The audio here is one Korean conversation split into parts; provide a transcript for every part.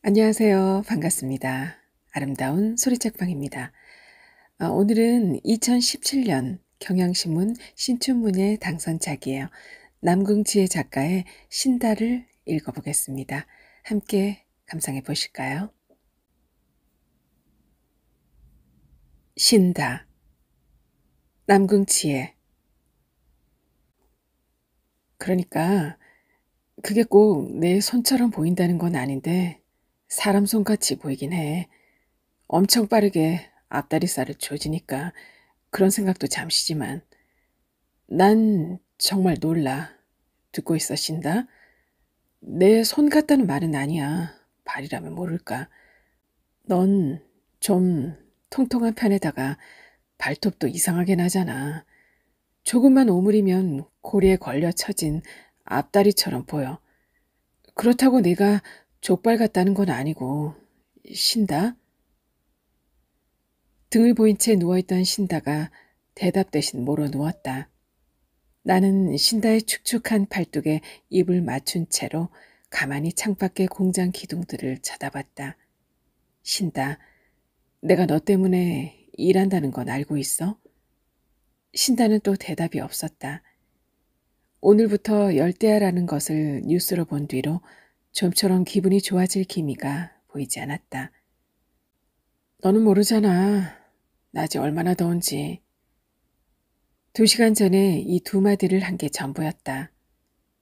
안녕하세요. 반갑습니다. 아름다운 소리책방입니다. 오늘은 2017년 경향신문 신춘문예 당선작이에요. 남궁지혜 작가의 신다를 읽어보겠습니다. 함께 감상해 보실까요? 신다. 남궁지혜. 그러니까 그게 꼭 내 손처럼 보인다는 건 아닌데 사람 손같이 보이긴 해. 엄청 빠르게 앞다리살을 조지니까 그런 생각도 잠시지만 난 정말 놀라. 듣고 있어, 신다? 내 손 같다는 말은 아니야. 발이라면 모를까. 넌 좀 통통한 편에다가 발톱도 이상하게 나잖아. 조금만 오므리면 고리에 걸려 처진 앞다리처럼 보여. 그렇다고 내가 족발 같다는 건 아니고. 신다? 등을 보인 채 누워있던 신다가 대답 대신 몰어 누웠다. 나는 신다의 축축한 팔뚝에 입을 맞춘 채로 가만히 창밖의 공장 기둥들을 쳐다봤다. 신다, 내가 너 때문에 일한다는 건 알고 있어? 신다는 또 대답이 없었다. 오늘부터 열대야라는 것을 뉴스로 본 뒤로 좀처럼 기분이 좋아질 기미가 보이지 않았다. 너는 모르잖아. 낮이 얼마나 더운지. 2시간 전에 이 두 마디를 한 게 전부였다.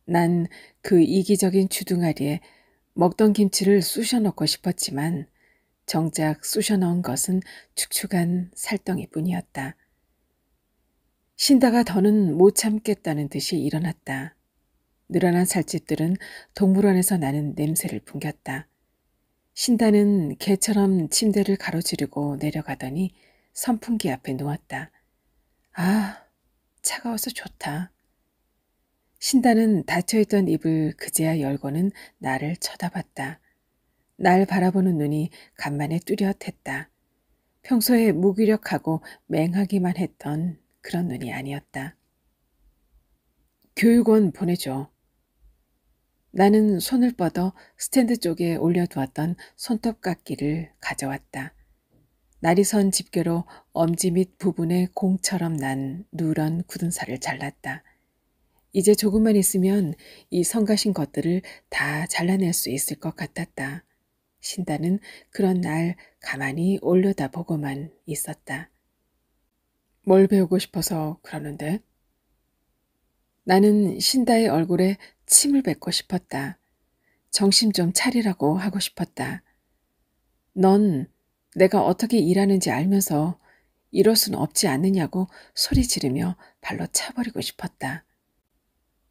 난 그 이기적인 주둥아리에 먹던 김치를 쑤셔 넣고 싶었지만 정작 쑤셔 넣은 것은 축축한 살덩이뿐이었다. 신다가 더는 못 참겠다는 듯이 일어났다. 늘어난 살집들은 동물원에서 나는 냄새를 풍겼다. 신다는 개처럼 침대를 가로지르고 내려가더니 선풍기 앞에 누웠다. 아, 차가워서 좋다. 신다는 닫혀있던 입을 그제야 열고는 나를 쳐다봤다. 날 바라보는 눈이 간만에 뚜렷했다. 평소에 무기력하고 맹하기만 했던 그런 눈이 아니었다. 교육원 보내줘. 나는 손을 뻗어 스탠드 쪽에 올려두었던 손톱깎이를 가져왔다. 날이 선 집게로 엄지 밑 부분에 공처럼 난 누런 굳은 살을 잘랐다. 이제 조금만 있으면 이 성가신 것들을 다 잘라낼 수 있을 것 같았다. 신다는 그런 날 가만히 올려다보고만 있었다. 뭘 배우고 싶어서 그러는데? 나는 신다의 얼굴에 침을 뱉고 싶었다. 정신 좀 차리라고 하고 싶었다. 넌 내가 어떻게 일하는지 알면서 이럴 순 없지 않느냐고 소리 지르며 발로 차버리고 싶었다.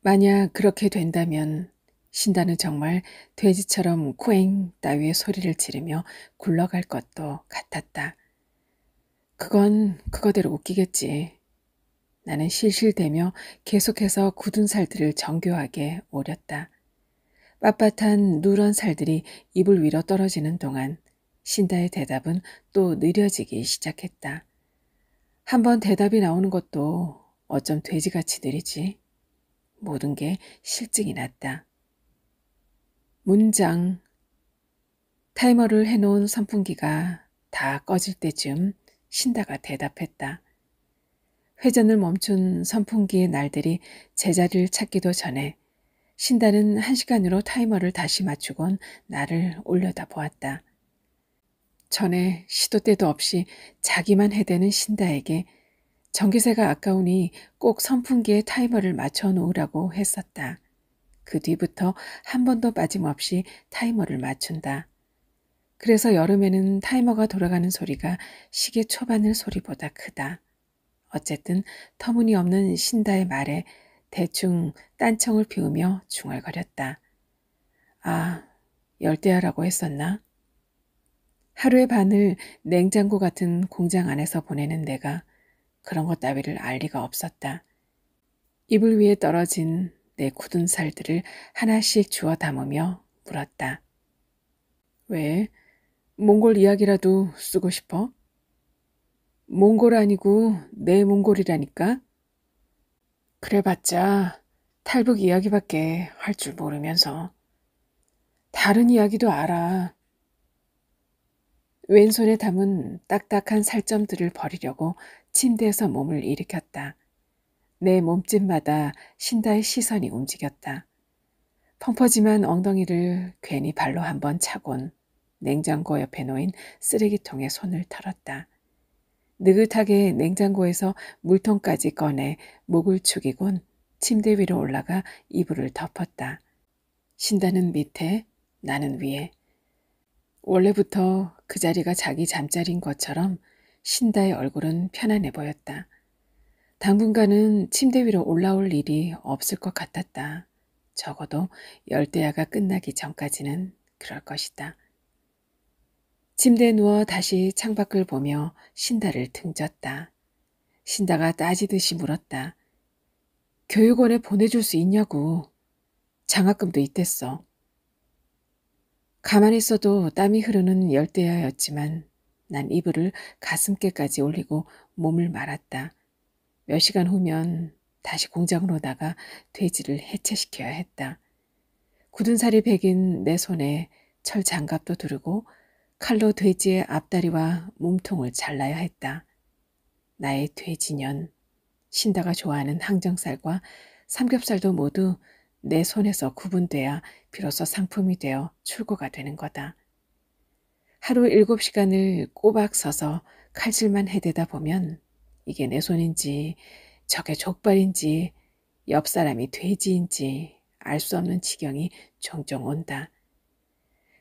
만약 그렇게 된다면 신다는 정말 돼지처럼 쿠엥 따위의 소리를 지르며 굴러갈 것도 같았다. 그건 그거대로 웃기겠지. 나는 실실대며 계속해서 굳은 살들을 정교하게 오렸다. 빳빳한 누런 살들이 이불 위로 떨어지는 동안 신다의 대답은 또 느려지기 시작했다. 한번 대답이 나오는 것도 어쩜 돼지같이 느리지. 모든 게 실증이 났다. 문장. 타이머를 해놓은 선풍기가 다 꺼질 때쯤 신다가 대답했다. 회전을 멈춘 선풍기의 날들이 제자리를 찾기도 전에 신다는 1시간으로 타이머를 다시 맞추곤 나를 올려다보았다. 전에 시도 때도 없이 자기만 해대는 신다에게 전기세가 아까우니 꼭 선풍기에 타이머를 맞춰 놓으라고 했었다. 그 뒤부터 한 번도 빠짐없이 타이머를 맞춘다. 그래서 여름에는 타이머가 돌아가는 소리가 시계 초바늘 소리보다 크다. 어쨌든 터무니없는 신다의 말에 대충 딴청을 피우며 중얼거렸다. 아, 열대야라고 했었나? 하루의 반을 냉장고 같은 공장 안에서 보내는 내가 그런 것 따위를 알 리가 없었다. 이불 위에 떨어진 내 굳은 살들을 하나씩 주워 담으며 물었다. 왜? 몽골 이야기라도 쓰고 싶어? 몽골 아니고 내 몽골이라니까? 그래봤자 탈북 이야기밖에 할 줄 모르면서. 다른 이야기도 알아. 왼손에 담은 딱딱한 살점들을 버리려고 침대에서 몸을 일으켰다. 내 몸집마다 신다의 시선이 움직였다. 펑퍼짐한 엉덩이를 괜히 발로 한번 차곤 냉장고 옆에 놓인 쓰레기통에 손을 털었다. 느긋하게 냉장고에서 물통까지 꺼내 목을 축이곤 침대 위로 올라가 이불을 덮었다. 신다는 밑에, 나는 위에. 원래부터 그 자리가 자기 잠자리인 것처럼 신다의 얼굴은 편안해 보였다. 당분간은 침대 위로 올라올 일이 없을 것 같았다. 적어도 열대야가 끝나기 전까지는 그럴 것이다. 침대에 누워 다시 창밖을 보며 신다를 등졌다. 신다가 따지듯이 물었다. 교육원에 보내줄 수 있냐고. 장학금도 있댔어. 가만히 있어도 땀이 흐르는 열대야였지만 난 이불을 가슴께까지 올리고 몸을 말았다. 몇 시간 후면 다시 공장으로 나가 돼지를 해체시켜야 했다. 굳은 살이 배긴 내 손에 철 장갑도 두르고 칼로 돼지의 앞다리와 몸통을 잘라야 했다. 나의 돼지년, 신다가 좋아하는 항정살과 삼겹살도 모두 내 손에서 구분돼야 비로소 상품이 되어 출고가 되는 거다. 하루 7시간을 꼬박 서서 칼질만 해대다 보면 이게 내 손인지 저게 족발인지 옆 사람이 돼지인지 알 수 없는 지경이 종종 온다.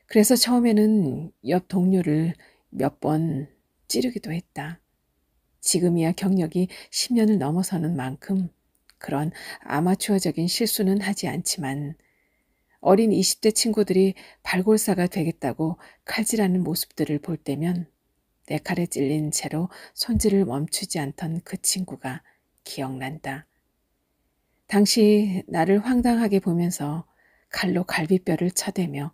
그래서 처음에는 옆 동료를 몇 번 찌르기도 했다. 지금이야 경력이 10년을 넘어서는 만큼 그런 아마추어적인 실수는 하지 않지만 어린 20대 친구들이 발골사가 되겠다고 칼질하는 모습들을 볼 때면 내 칼에 찔린 채로 손질을 멈추지 않던 그 친구가 기억난다. 당시 나를 황당하게 보면서 칼로 갈비뼈를 쳐대며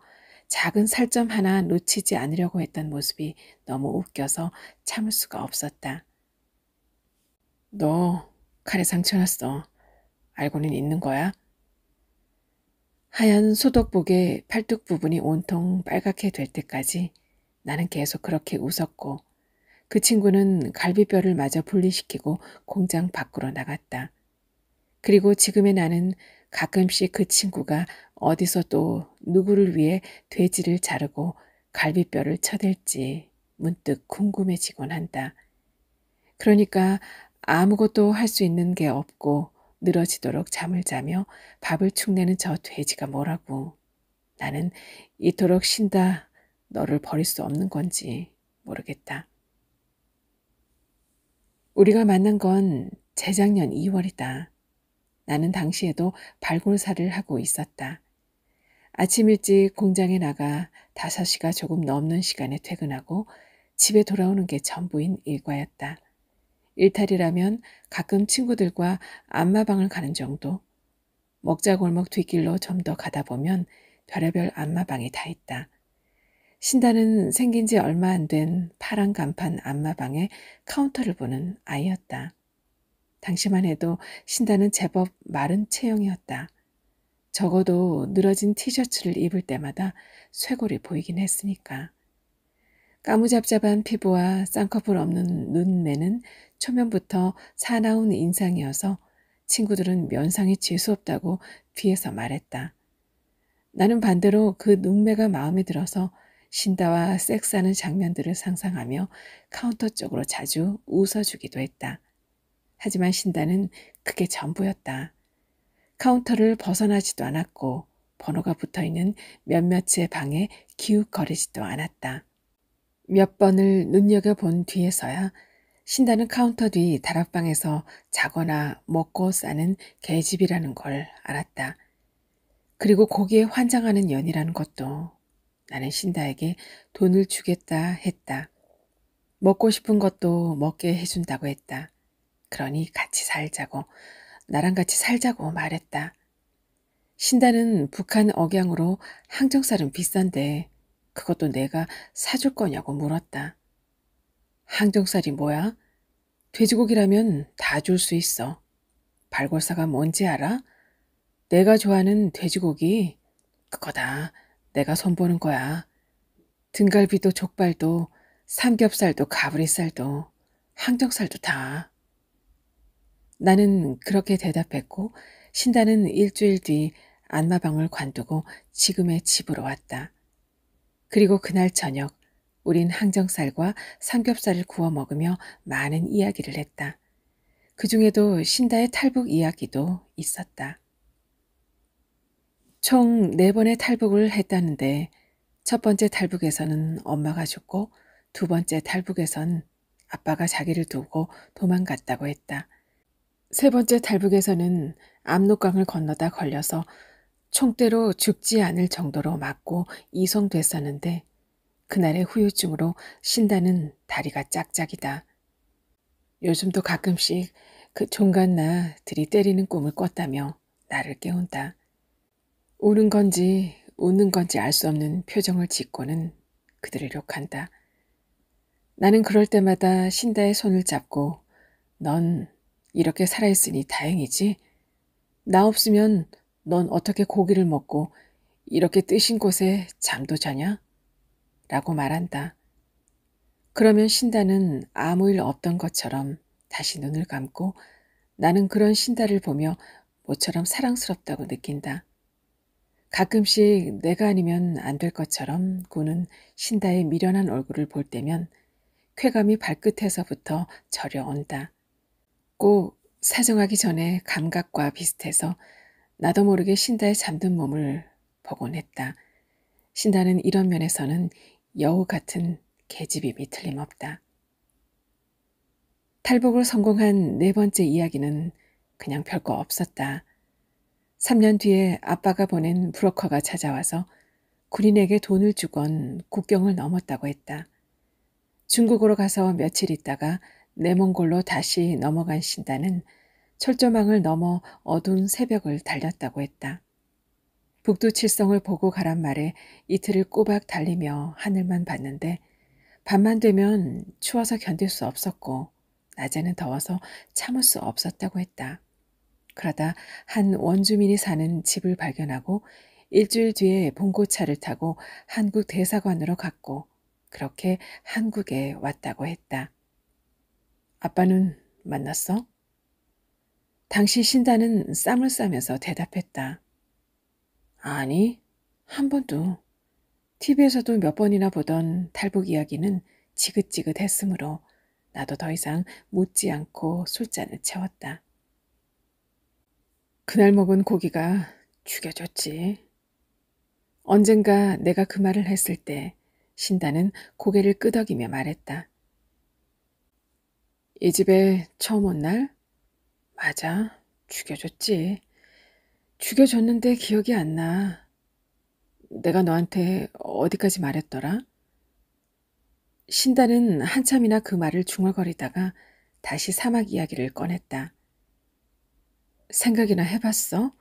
작은 살점 하나 놓치지 않으려고 했던 모습이 너무 웃겨서 참을 수가 없었다. 너 칼에 상처 났어. 알고는 있는 거야? 하얀 소독복의 팔뚝 부분이 온통 빨갛게 될 때까지 나는 계속 그렇게 웃었고 그 친구는 갈비뼈를 마저 분리시키고 공장 밖으로 나갔다. 그리고 지금의 나는 가끔씩 그 친구가 어디서 또 누구를 위해 돼지를 자르고 갈비뼈를 쳐댈지 문득 궁금해지곤 한다. 그러니까 아무것도 할 수 있는 게 없고 늘어지도록 잠을 자며 밥을 축내는 저 돼지가 뭐라고. 나는 이토록 신다 너를 버릴 수 없는 건지 모르겠다. 우리가 만난 건 재작년 2월이다. 나는 당시에도 발골사를 하고 있었다. 아침 일찍 공장에 나가 5시가 조금 넘는 시간에 퇴근하고 집에 돌아오는 게 전부인 일과였다. 일탈이라면 가끔 친구들과 안마방을 가는 정도. 먹자골목 뒷길로 좀 더 가다 보면 별의별 안마방이 다 있다. 신다는 생긴 지 얼마 안 된 파란 간판 안마방에 카운터를 보는 아이였다. 당시만 해도 신다는 제법 마른 체형이었다. 적어도 늘어진 티셔츠를 입을 때마다 쇄골이 보이긴 했으니까. 까무잡잡한 피부와 쌍꺼풀 없는 눈매는 초면부터 사나운 인상이어서 친구들은 면상이 재수없다고 뒤에서 말했다. 나는 반대로 그 눈매가 마음에 들어서 신다와 섹스하는 장면들을 상상하며 카운터 쪽으로 자주 웃어주기도 했다. 하지만 신다는 그게 전부였다. 카운터를 벗어나지도 않았고 번호가 붙어있는 몇몇의 방에 기웃거리지도 않았다. 몇 번을 눈여겨본 뒤에서야 신다는 카운터 뒤 다락방에서 자거나 먹고 싸는 계집이라는 걸 알았다. 그리고 거기에 환장하는 년이라는 것도. 나는 신다에게 돈을 주겠다 했다. 먹고 싶은 것도 먹게 해준다고 했다. 그러니 같이 살자고, 나랑 같이 살자고 말했다. 신다는 북한 억양으로 항정살은 비싼데 그것도 내가 사줄 거냐고 물었다. 항정살이 뭐야? 돼지고기라면 다 줄 수 있어. 발골사가 뭔지 알아? 내가 좋아하는 돼지고기, 그거다. 내가 손보는 거야. 등갈비도 족발도 삼겹살도 가브리살도 항정살도 다. 나는 그렇게 대답했고 신다는 일주일 뒤 안마방을 관두고 지금의 집으로 왔다. 그리고 그날 저녁 우린 항정살과 삼겹살을 구워 먹으며 많은 이야기를 했다. 그 중에도 신다의 탈북 이야기도 있었다. 총 4번의 탈북을 했다는데 첫 번째 탈북에서는 엄마가 죽고 두 번째 탈북에선 아빠가 자기를 두고 도망갔다고 했다. 세 번째 탈북에서는 압록강을 건너다 걸려서 총대로 죽지 않을 정도로 맞고 이송됐었는데 그날의 후유증으로 신다는 다리가 짝짝이다. 요즘도 가끔씩 그 종갓나 들이 때리는 꿈을 꿨다며 나를 깨운다. 우는 건지 웃는 건지 알 수 없는 표정을 짓고는 그들을 욕한다. 나는 그럴 때마다 신다의 손을 잡고 넌 이렇게 살아있으니 다행이지? 나 없으면 넌 어떻게 고기를 먹고 이렇게 뜨신 곳에 잠도 자냐? 라고 말한다. 그러면 신다는 아무 일 없던 것처럼 다시 눈을 감고 나는 그런 신다를 보며 모처럼 사랑스럽다고 느낀다. 가끔씩 내가 아니면 안 될 것처럼 구는 신다의 미련한 얼굴을 볼 때면 쾌감이 발끝에서부터 저려온다. 꼭 사정하기 전에 감각과 비슷해서 나도 모르게 신다의 잠든 몸을 보곤 했다. 신다는 이런 면에서는 여우 같은 계집임이 틀림없다. 탈북을 성공한 4번째 이야기는 그냥 별거 없었다. 3년 뒤에 아빠가 보낸 브로커가 찾아와서 군인에게 돈을 주건 국경을 넘었다고 했다. 중국으로 가서 며칠 있다가 내몽골로 다시 넘어간 신다는 철조망을 넘어 어두운 새벽을 달렸다고 했다. 북두칠성을 보고 가란 말에 이틀을 꼬박 달리며 하늘만 봤는데 밤만 되면 추워서 견딜 수 없었고 낮에는 더워서 참을 수 없었다고 했다. 그러다 한 원주민이 사는 집을 발견하고 일주일 뒤에 봉고차를 타고 한국 대사관으로 갔고 그렇게 한국에 왔다고 했다. 아빠는 만났어? 당시 신다는 쌈을 싸면서 대답했다. 아니, 한 번도. TV에서도 몇 번이나 보던 탈북 이야기는 지긋지긋했으므로 나도 더 이상 묻지 않고 술잔을 채웠다. 그날 먹은 고기가 죽여줬지. 언젠가 내가 그 말을 했을 때 신다는 고개를 끄덕이며 말했다. 이 집에 처음 온 날? 맞아, 죽여줬지. 죽여줬는데 기억이 안 나. 내가 너한테 어디까지 말했더라? 신다는 한참이나 그 말을 중얼거리다가 다시 사막 이야기를 꺼냈다. 생각이나 해봤어?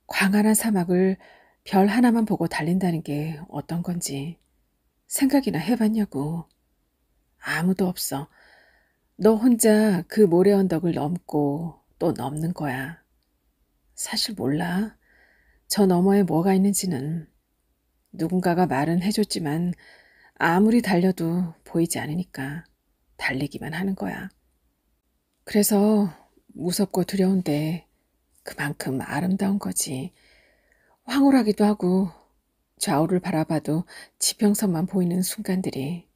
광활한 사막을 별 하나만 보고 달린다는 게 어떤 건지 생각이나 해봤냐고. 아무도 없어. 너 혼자 그 모래 언덕을 넘고 또 넘는 거야. 사실 몰라. 저 너머에 뭐가 있는지는. 누군가가 말은 해줬지만 아무리 달려도 보이지 않으니까 달리기만 하는 거야. 그래서 무섭고 두려운데 그만큼 아름다운 거지. 황홀하기도 하고 좌우를 바라봐도 지평선만 보이는 순간들이.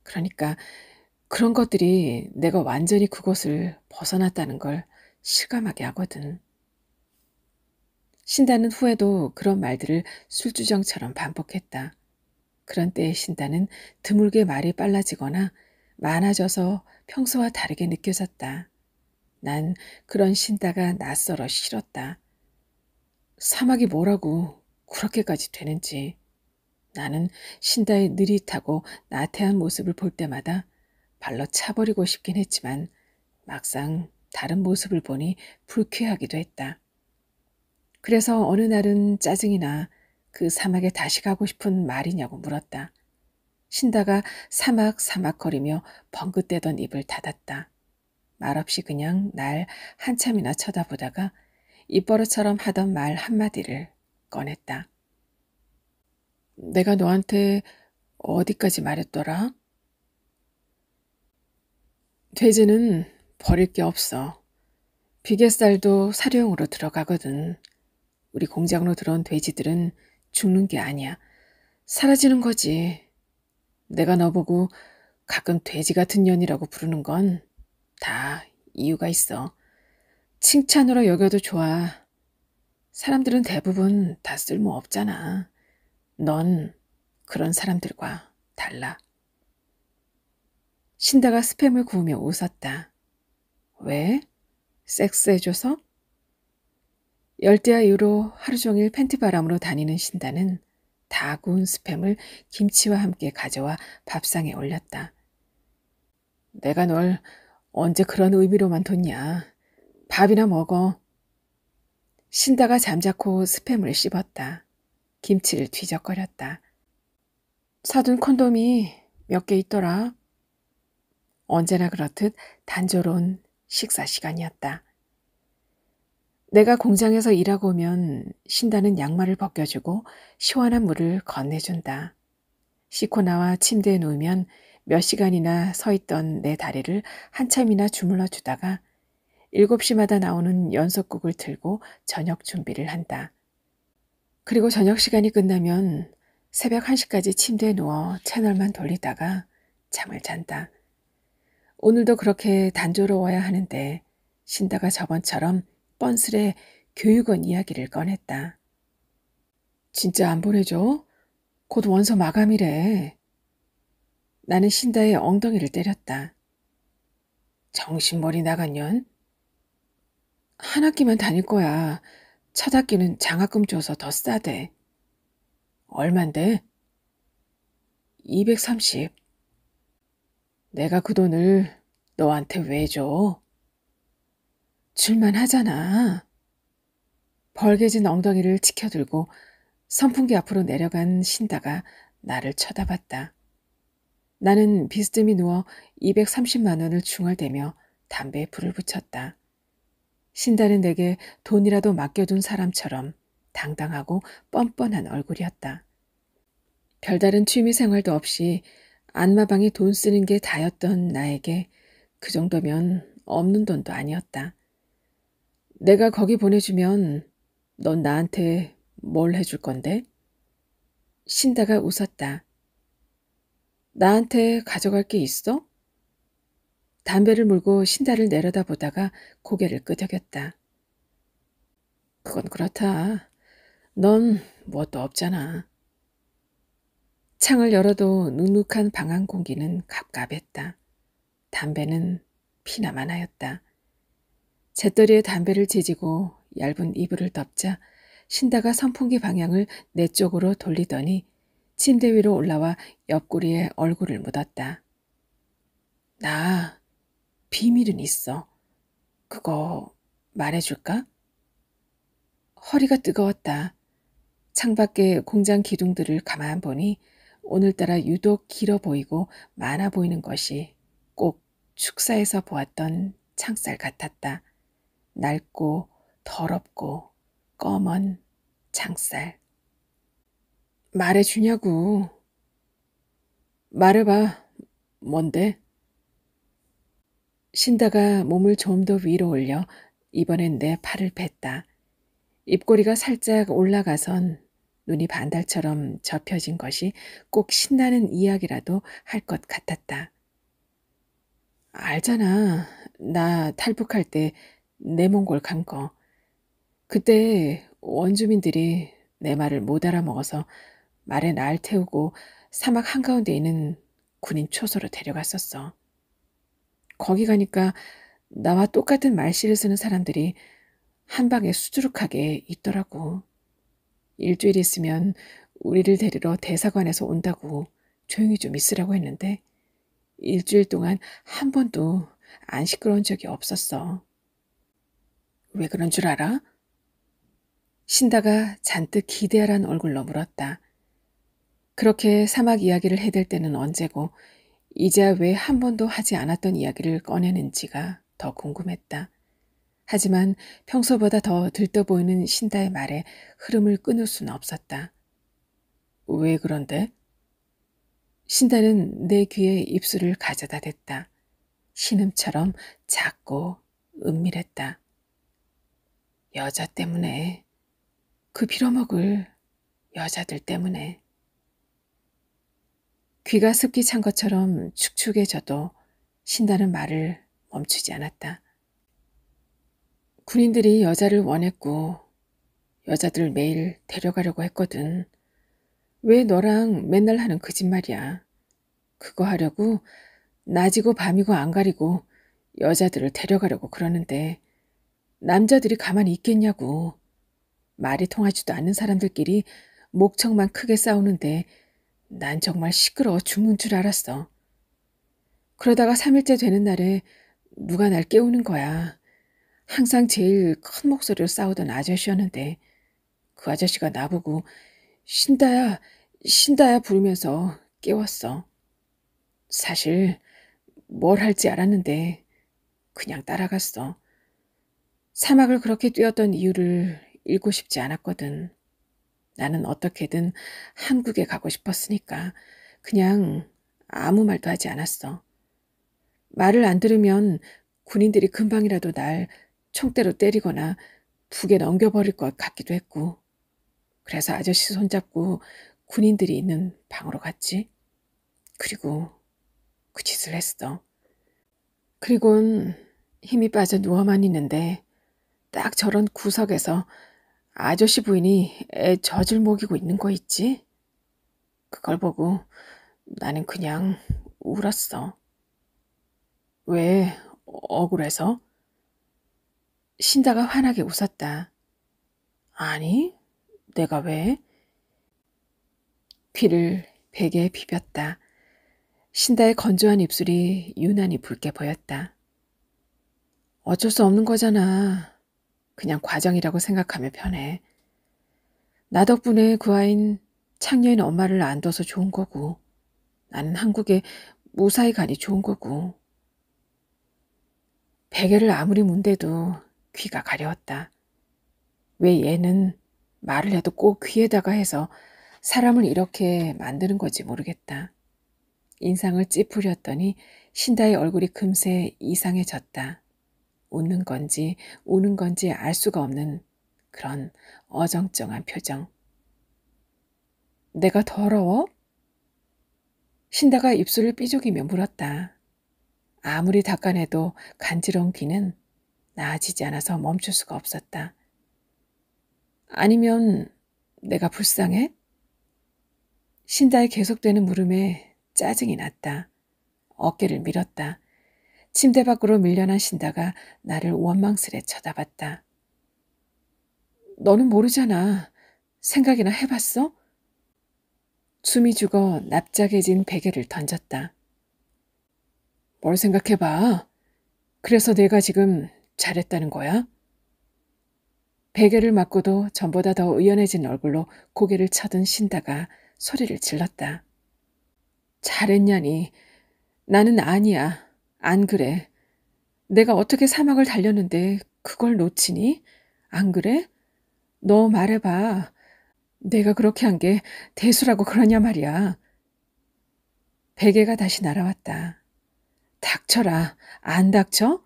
그러니까 그런 것들이 내가 완전히 그곳을 벗어났다는 걸 실감하게 하거든. 신다는 후에도 그런 말들을 술주정처럼 반복했다. 그런 때의 신다는 드물게 말이 빨라지거나 많아져서 평소와 다르게 느껴졌다. 난 그런 신다가 낯설어 싫었다. 사막이 뭐라고 그렇게까지 되는지. 나는 신다의 느릿하고 나태한 모습을 볼 때마다 발로 차버리고 싶긴 했지만 막상 다른 모습을 보니 불쾌하기도 했다. 그래서 어느 날은 짜증이 나 그 사막에 다시 가고 싶은 말이냐고 물었다. 신다가 사막사막거리며 벙긋대던 입을 닫았다. 말없이 그냥 날 한참이나 쳐다보다가 입버릇처럼 하던 말 한마디를 꺼냈다. 내가 너한테 어디까지 말했더라? 돼지는 버릴 게 없어. 비계살도 사료용으로 들어가거든. 우리 공장으로 들어온 돼지들은 죽는 게 아니야. 사라지는 거지. 내가 너보고 가끔 돼지 같은 년이라고 부르는 건 다 이유가 있어. 칭찬으로 여겨도 좋아. 사람들은 대부분 다 쓸모 없잖아. 넌 그런 사람들과 달라. 신다가 스팸을 구우며 웃었다. 왜? 섹스해줘서? 열대야 이후로 하루 종일 팬티바람으로 다니는 신다는 다 구운 스팸을 김치와 함께 가져와 밥상에 올렸다. 내가 널 언제 그런 의미로만 뒀냐. 밥이나 먹어. 신다가 잠자코 스팸을 씹었다. 김치를 뒤적거렸다. 사둔 콘돔이 몇 개 있더라. 언제나 그렇듯 단조로운 식사 시간이었다. 내가 공장에서 일하고 오면 신다는 양말을 벗겨주고 시원한 물을 건네준다. 씻고 나와 침대에 누우면 몇 시간이나 서 있던 내 다리를 한참이나 주물러 주다가 7시마다 나오는 연속극을 틀고 저녁 준비를 한다. 그리고 저녁 시간이 끝나면 새벽 1시까지 침대에 누워 채널만 돌리다가 잠을 잔다. 오늘도 그렇게 단조로워야 하는데 신다가 저번처럼 뻔스레 교육원 이야기를 꺼냈다. 진짜 안 보내줘? 곧 원서 마감이래. 나는 신다의 엉덩이를 때렸다. 정신머리 나간 년? 한 학기만 다닐 거야. 첫 학기는 장학금 줘서 더 싸대. 얼만데? 230. 내가 그 돈을 너한테 왜 줘? 줄만 하잖아. 벌개진 엉덩이를 치켜들고 선풍기 앞으로 내려간 신다가 나를 쳐다봤다. 나는 비스듬히 누워 230만 원을 중얼대며 담배에 불을 붙였다. 신다는 내게 돈이라도 맡겨둔 사람처럼 당당하고 뻔뻔한 얼굴이었다. 별다른 취미 생활도 없이 안마방에 돈 쓰는 게 다였던 나에게 그 정도면 없는 돈도 아니었다. 내가 거기 보내주면 넌 나한테 뭘 해줄 건데? 신다가 웃었다. 나한테 가져갈 게 있어? 담배를 물고 신다를 내려다보다가 고개를 끄덕였다. 그건 그렇다. 넌 뭣도 없잖아. 창을 열어도 눅눅한 방 안 공기는 갑갑했다. 담배는 피나만 하였다. 재떨이에 담배를 지지고 얇은 이불을 덮자 신다가 선풍기 방향을 내 쪽으로 돌리더니 침대 위로 올라와 옆구리에 얼굴을 묻었다. 나 비밀은 있어. 그거 말해줄까? 허리가 뜨거웠다. 창밖에 공장 기둥들을 가만 보니 오늘따라 유독 길어 보이고 많아 보이는 것이 꼭 축사에서 보았던 창살 같았다. 낡고 더럽고 검은 창살. 말해주냐고. 말해봐. 뭔데? 신다가 몸을 좀 더 위로 올려 이번엔 내 팔을 뱉다. 입꼬리가 살짝 올라가선 눈이 반달처럼 접혀진 것이 꼭 신나는 이야기라도 할 것 같았다. 알잖아. 나 탈북할 때 내몽골 간 거. 그때 원주민들이 내 말을 못 알아먹어서 말에 날 태우고 사막 한가운데 있는 군인 초소로 데려갔었어. 거기 가니까 나와 똑같은 말씨를 쓰는 사람들이 한 방에 수두룩하게 있더라고. 일주일 있으면 우리를 데리러 대사관에서 온다고 조용히 좀 있으라고 했는데 일주일 동안 한 번도 안 시끄러운 적이 없었어. 왜 그런 줄 알아? 신다가 잔뜩 기대하란 얼굴로 물었다. 그렇게 사막 이야기를 해댈 때는 언제고 이제야 왜 한 번도 하지 않았던 이야기를 꺼내는지가 더 궁금했다. 하지만 평소보다 더 들떠 보이는 신다의 말에 흐름을 끊을 수는 없었다. 왜 그런데? 신다는 내 귀에 입술을 가져다 댔다. 신음처럼 작고 은밀했다. 여자 때문에, 그 빌어먹을 여자들 때문에. 귀가 습기 찬 것처럼 축축해져도 신다는 말을 멈추지 않았다. 군인들이 여자를 원했고 여자들을 매일 데려가려고 했거든. 왜 너랑 맨날 하는 거짓말이야. 그거 하려고 낮이고 밤이고 안 가리고 여자들을 데려가려고 그러는데 남자들이 가만히 있겠냐고. 말이 통하지도 않는 사람들끼리 목청만 크게 싸우는데 난 정말 시끄러워 죽는 줄 알았어. 그러다가 3일째 되는 날에 누가 날 깨우는 거야. 항상 제일 큰 목소리로 싸우던 아저씨였는데 그 아저씨가 나보고 신다야, 신다야 부르면서 깨웠어. 사실 뭘 할지 알았는데 그냥 따라갔어. 사막을 그렇게 뛰었던 이유를 읽고 싶지 않았거든. 나는 어떻게든 한국에 가고 싶었으니까 그냥 아무 말도 하지 않았어. 말을 안 들으면 군인들이 금방이라도 날 총대로 때리거나 북에 넘겨버릴 것 같기도 했고. 그래서 아저씨 손잡고 군인들이 있는 방으로 갔지. 그리고 그 짓을 했어. 그리곤 힘이 빠져 누워만 있는데 딱 저런 구석에서 아저씨 부인이 애 젖을 먹이고 있는 거 있지? 그걸 보고 나는 그냥 울었어. 왜? 억울해서? 신다가 환하게 웃었다. 아니, 내가 왜? 귀를 베개에 비볐다. 신다의 건조한 입술이 유난히 붉게 보였다. 어쩔 수 없는 거잖아. 그냥 과정이라고 생각하면 편해. 나 덕분에 그 아인 창녀인 엄마를 안 둬서 좋은 거고 나는 한국에 무사히 가니 좋은 거고. 베개를 아무리 문대도 귀가 가려웠다. 왜 얘는 말을 해도 꼭 귀에다가 해서 사람을 이렇게 만드는 건지 모르겠다. 인상을 찌푸렸더니 신다의 얼굴이 금세 이상해졌다. 웃는 건지 우는 건지 알 수가 없는 그런 어정쩡한 표정. 내가 더러워? 신다가 입술을 삐죽이며 물었다. 아무리 닦아내도 간지러운 귀는 나아지지 않아서 멈출 수가 없었다. 아니면 내가 불쌍해? 신다의 계속되는 물음에 짜증이 났다. 어깨를 밀었다. 침대 밖으로 밀려난 신다가 나를 원망스레 쳐다봤다. 너는 모르잖아. 생각이나 해봤어? 숨이 죽어 납작해진 베개를 던졌다. 뭘 생각해봐. 그래서 내가 지금 잘했다는 거야? 베개를 맞고도 전보다 더 의연해진 얼굴로 고개를 쳐든 신다가 소리를 질렀다. 잘했냐니. 나는 아니야. 안 그래. 내가 어떻게 사막을 달렸는데 그걸 놓치니? 안 그래? 너 말해봐. 내가 그렇게 한 게 대수라고 그러냐 말이야. 베개가 다시 날아왔다. 닥쳐라. 안 닥쳐?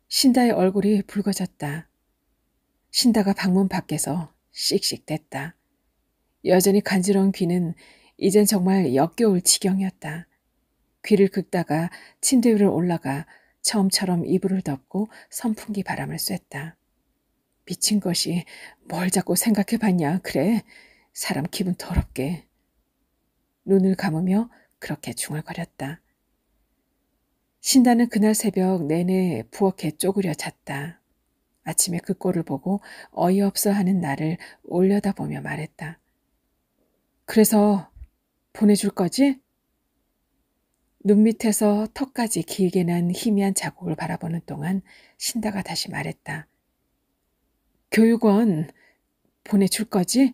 신다의 얼굴이 붉어졌다. 신다가 방문 밖에서 씩씩댔다. 여전히 간지러운 귀는 이젠 정말 역겨울 지경이었다. 귀를 긁다가 침대 위로 올라가 처음처럼 이불을 덮고 선풍기 바람을 쐈다. 미친 것이 뭘 자꾸 생각해봤냐. 그래. 사람 기분 더럽게. 눈을 감으며 그렇게 중얼거렸다. 신다는 그날 새벽 내내 부엌에 쪼그려 잤다. 아침에 그 꼴을 보고 어이없어 하는 나를 올려다보며 말했다. 그래서 보내줄 거지? 눈 밑에서 턱까지 길게 난 희미한 자국을 바라보는 동안 신다가 다시 말했다. 교육원 보내줄 거지?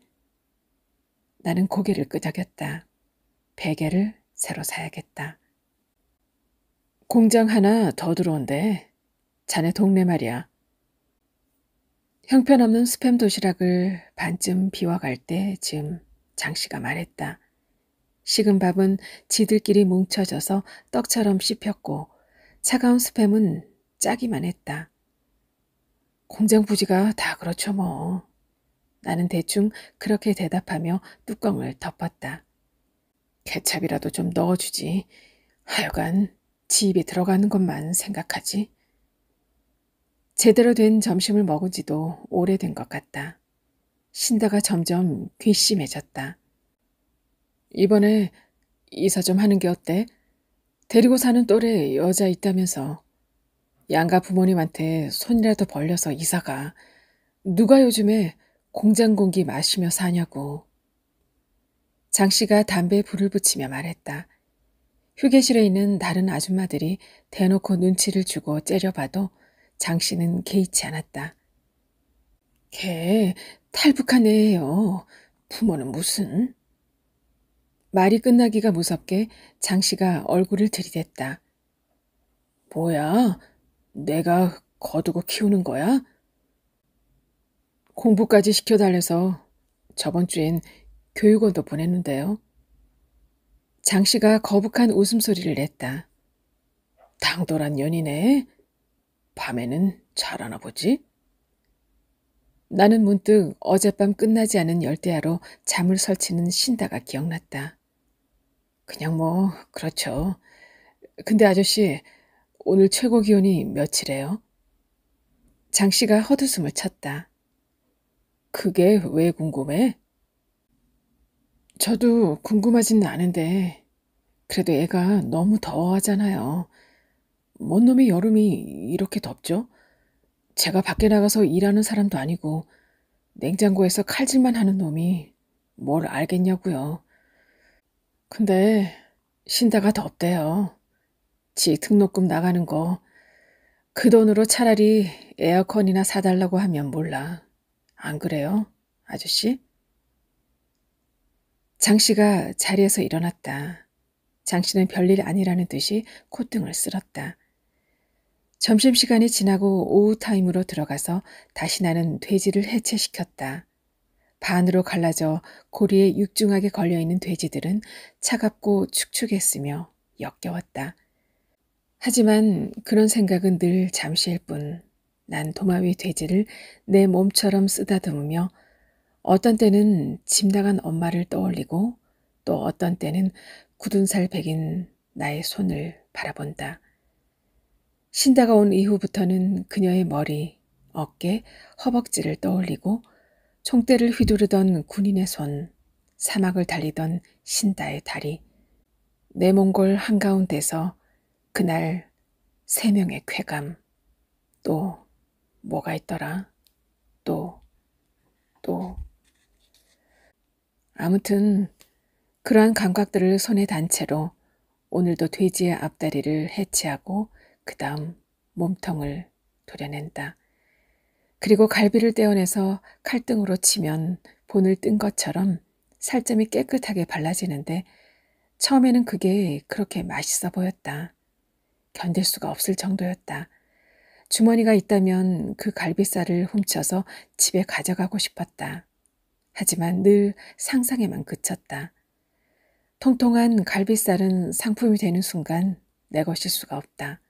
나는 고개를 끄덕였다. 베개를 새로 사야겠다. 공장 하나 더 들어온대. 자네 동네 말이야. 형편없는 스팸 도시락을 반쯤 비워갈 때쯤 장씨가 말했다. 식은 밥은 지들끼리 뭉쳐져서 떡처럼 씹혔고 차가운 스팸은 짜기만 했다. 공장 부지가 다 그렇죠 뭐. 나는 대충 그렇게 대답하며 뚜껑을 덮었다. 케찹이라도 좀 넣어주지. 하여간 지 입에 들어가는 것만 생각하지. 제대로 된 점심을 먹은 지도 오래된 것 같다. 신다가 점점 괘씸해졌다. 이번에 이사 좀 하는 게 어때? 데리고 사는 또래 여자 있다면서. 양가 부모님한테 손이라도 벌려서 이사가. 누가 요즘에 공장 공기 마시며 사냐고. 장 씨가 담배에 불을 붙이며 말했다. 휴게실에 있는 다른 아줌마들이 대놓고 눈치를 주고 째려봐도 장 씨는 개의치 않았다. 걔 탈북한 애예요. 부모는 무슨? 말이 끝나기가 무섭게 장 씨가 얼굴을 들이댔다. 뭐야? 내가 거두고 키우는 거야? 공부까지 시켜달래서 저번 주엔 교육원도 보냈는데요. 장 씨가 거북한 웃음소리를 냈다. 당돌한 년이네. 밤에는 잘하나 보지? 나는 문득 어젯밤 끝나지 않은 열대야로 잠을 설치는 신다가 기억났다. 그냥 뭐 그렇죠. 근데 아저씨 오늘 최고 기온이 며칠이에요? 장 씨가 헛웃음을 쳤다. 그게 왜 궁금해? 저도 궁금하지는 않은데 그래도 애가 너무 더워하잖아요. 뭔 놈의 여름이 이렇게 덥죠? 제가 밖에 나가서 일하는 사람도 아니고 냉장고에서 칼질만 하는 놈이 뭘 알겠냐고요. 근데 신다가 덥대요. 지 등록금 나가는 거 그 돈으로 차라리 에어컨이나 사달라고 하면 몰라. 안 그래요, 아저씨? 장 씨가 자리에서 일어났다. 장 씨는 별일 아니라는 듯이 콧등을 쓸었다. 점심시간이 지나고 오후 타임으로 들어가서 다시 나는 돼지를 해체시켰다. 반으로 갈라져 고리에 육중하게 걸려있는 돼지들은 차갑고 축축했으며 역겨웠다. 하지만 그런 생각은 늘 잠시일 뿐. 난 도마 위 돼지를 내 몸처럼 쓰다듬으며 어떤 때는 집 나간 엄마를 떠올리고 또 어떤 때는 굳은 살 백인 나의 손을 바라본다. 신다가 온 이후부터는 그녀의 머리, 어깨, 허벅지를 떠올리고 총대를 휘두르던 군인의 손, 사막을 달리던 신다의 다리, 내 몽골 한가운데서 그날 3명의 쾌감, 또 뭐가 있더라? 또. 아무튼 그러한 감각들을 손에 단 채로 오늘도 돼지의 앞다리를 해체하고 그 다음 몸통을 도려낸다. 그리고 갈비를 떼어내서 칼등으로 치면 본을 뜬 것처럼 살점이 깨끗하게 발라지는데 처음에는 그게 그렇게 맛있어 보였다. 견딜 수가 없을 정도였다. 주머니가 있다면 그 갈비살을 훔쳐서 집에 가져가고 싶었다. 하지만 늘 상상에만 그쳤다. 통통한 갈비살은 상품이 되는 순간 내 것일 수가 없다.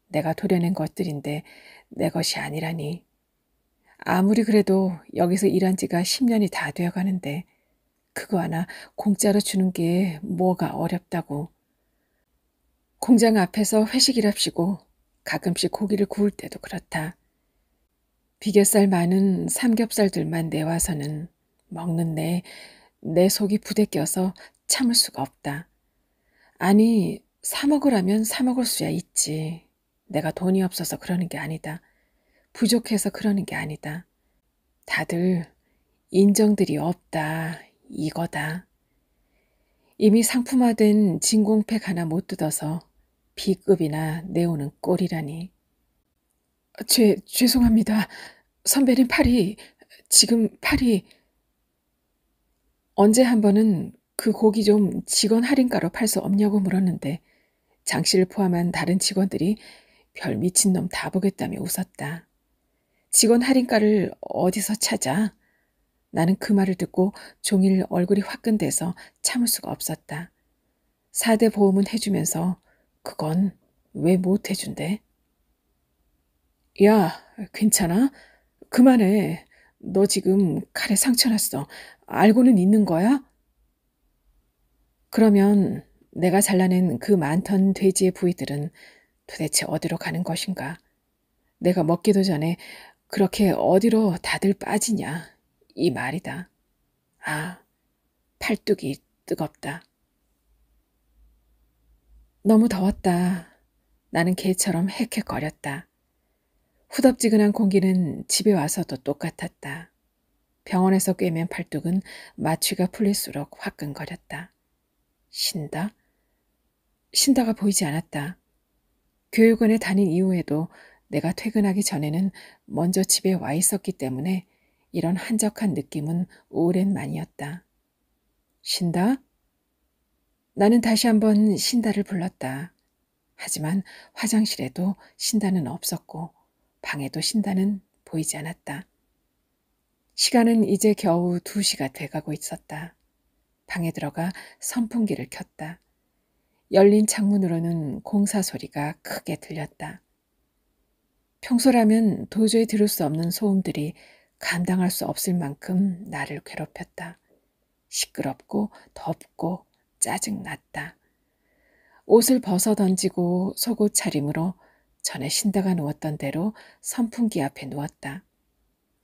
내가 도려낸 것들인데 내 것이 아니라니. 아무리 그래도 여기서 일한 지가 10년이 다 되어가는데 그거 하나 공짜로 주는 게 뭐가 어렵다고. 공장 앞에서 회식이랍시고 가끔씩 고기를 구울 때도 그렇다. 비계살 많은 삼겹살들만 내와서는 먹는 내 속이 부대껴서 참을 수가 없다. 아니, 사 먹으라면 사 먹을 수야 있지. 내가 돈이 없어서 그러는 게 아니다. 부족해서 그러는 게 아니다. 다들 인정들이 없다. 이거다. 이미 상품화된 진공팩 하나 못 뜯어서 B급이나 내오는 꼴이라니. 죄송합니다. 선배님 지금 팔이 언제 한 번은 그 고기 좀 직원 할인가로 팔 수 없냐고 물었는데 장 씨를 포함한 다른 직원들이 별 미친놈 다 보겠다며 웃었다. 직원 할인가를 어디서 찾아? 나는 그 말을 듣고 종일 얼굴이 화끈돼서 참을 수가 없었다. 4대 보험은 해주면서 그건 왜 못 해준대? 야, 괜찮아? 그만해. 너 지금 칼에 상처 났어. 알고는 있는 거야? 그러면 내가 잘라낸 그 많던 돼지의 부위들은 도대체 어디로 가는 것인가? 내가 먹기도 전에 그렇게 어디로 다들 빠지냐? 이 말이다. 아, 팔뚝이 뜨겁다. 너무 더웠다. 나는 개처럼 헥헥거렸다. 후덥지근한 공기는 집에 와서도 똑같았다. 병원에서 꿰맨 팔뚝은 마취가 풀릴수록 화끈거렸다. 쉰다? 쉰다가 보이지 않았다. 교육원에 다닌 이후에도 내가 퇴근하기 전에는 먼저 집에 와 있었기 때문에 이런 한적한 느낌은 오랜만이었다. 쉰다? 나는 다시 한번 쉰다를 불렀다. 하지만 화장실에도 쉰다는 없었고 방에도 쉰다는 보이지 않았다. 시간은 이제 겨우 2시가 돼가고 있었다. 방에 들어가 선풍기를 켰다. 열린 창문으로는 공사 소리가 크게 들렸다. 평소라면 도저히 들을 수 없는 소음들이 감당할 수 없을 만큼 나를 괴롭혔다. 시끄럽고 덥고 짜증났다. 옷을 벗어 던지고 속옷 차림으로 전에 쉰다가 누웠던 대로 선풍기 앞에 누웠다.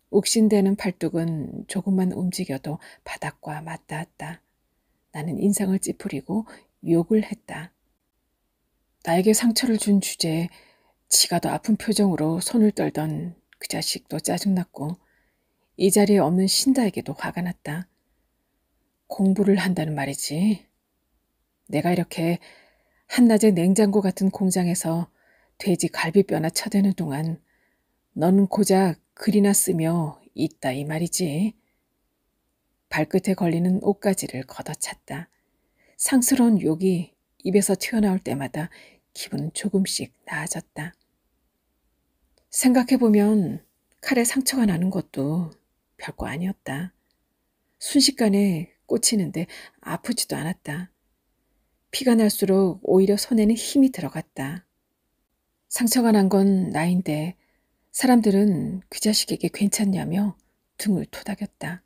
욱신대는 팔뚝은 조금만 움직여도 바닥과 맞닿았다. 나는 인상을 찌푸리고 욕을 했다. 나에게 상처를 준 주제에 지가 더 아픈 표정으로 손을 떨던 그 자식도 짜증났고 이 자리에 없는 신다에게도 화가 났다. 공부를 한다는 말이지. 내가 이렇게 한낮에 냉장고 같은 공장에서 돼지 갈비뼈나 쳐대는 동안 너는 고작 글이나 쓰며 있다 이 말이지. 발끝에 걸리는 옷가지를 걷어찼다. 상스러운 욕이 입에서 튀어나올 때마다 기분은 조금씩 나아졌다. 생각해보면 칼에 상처가 나는 것도 별거 아니었다. 순식간에 꽂히는데 아프지도 않았다. 피가 날수록 오히려 손에는 힘이 들어갔다. 상처가 난 건 나인데 사람들은 그 자식에게 괜찮냐며 등을 토닥였다.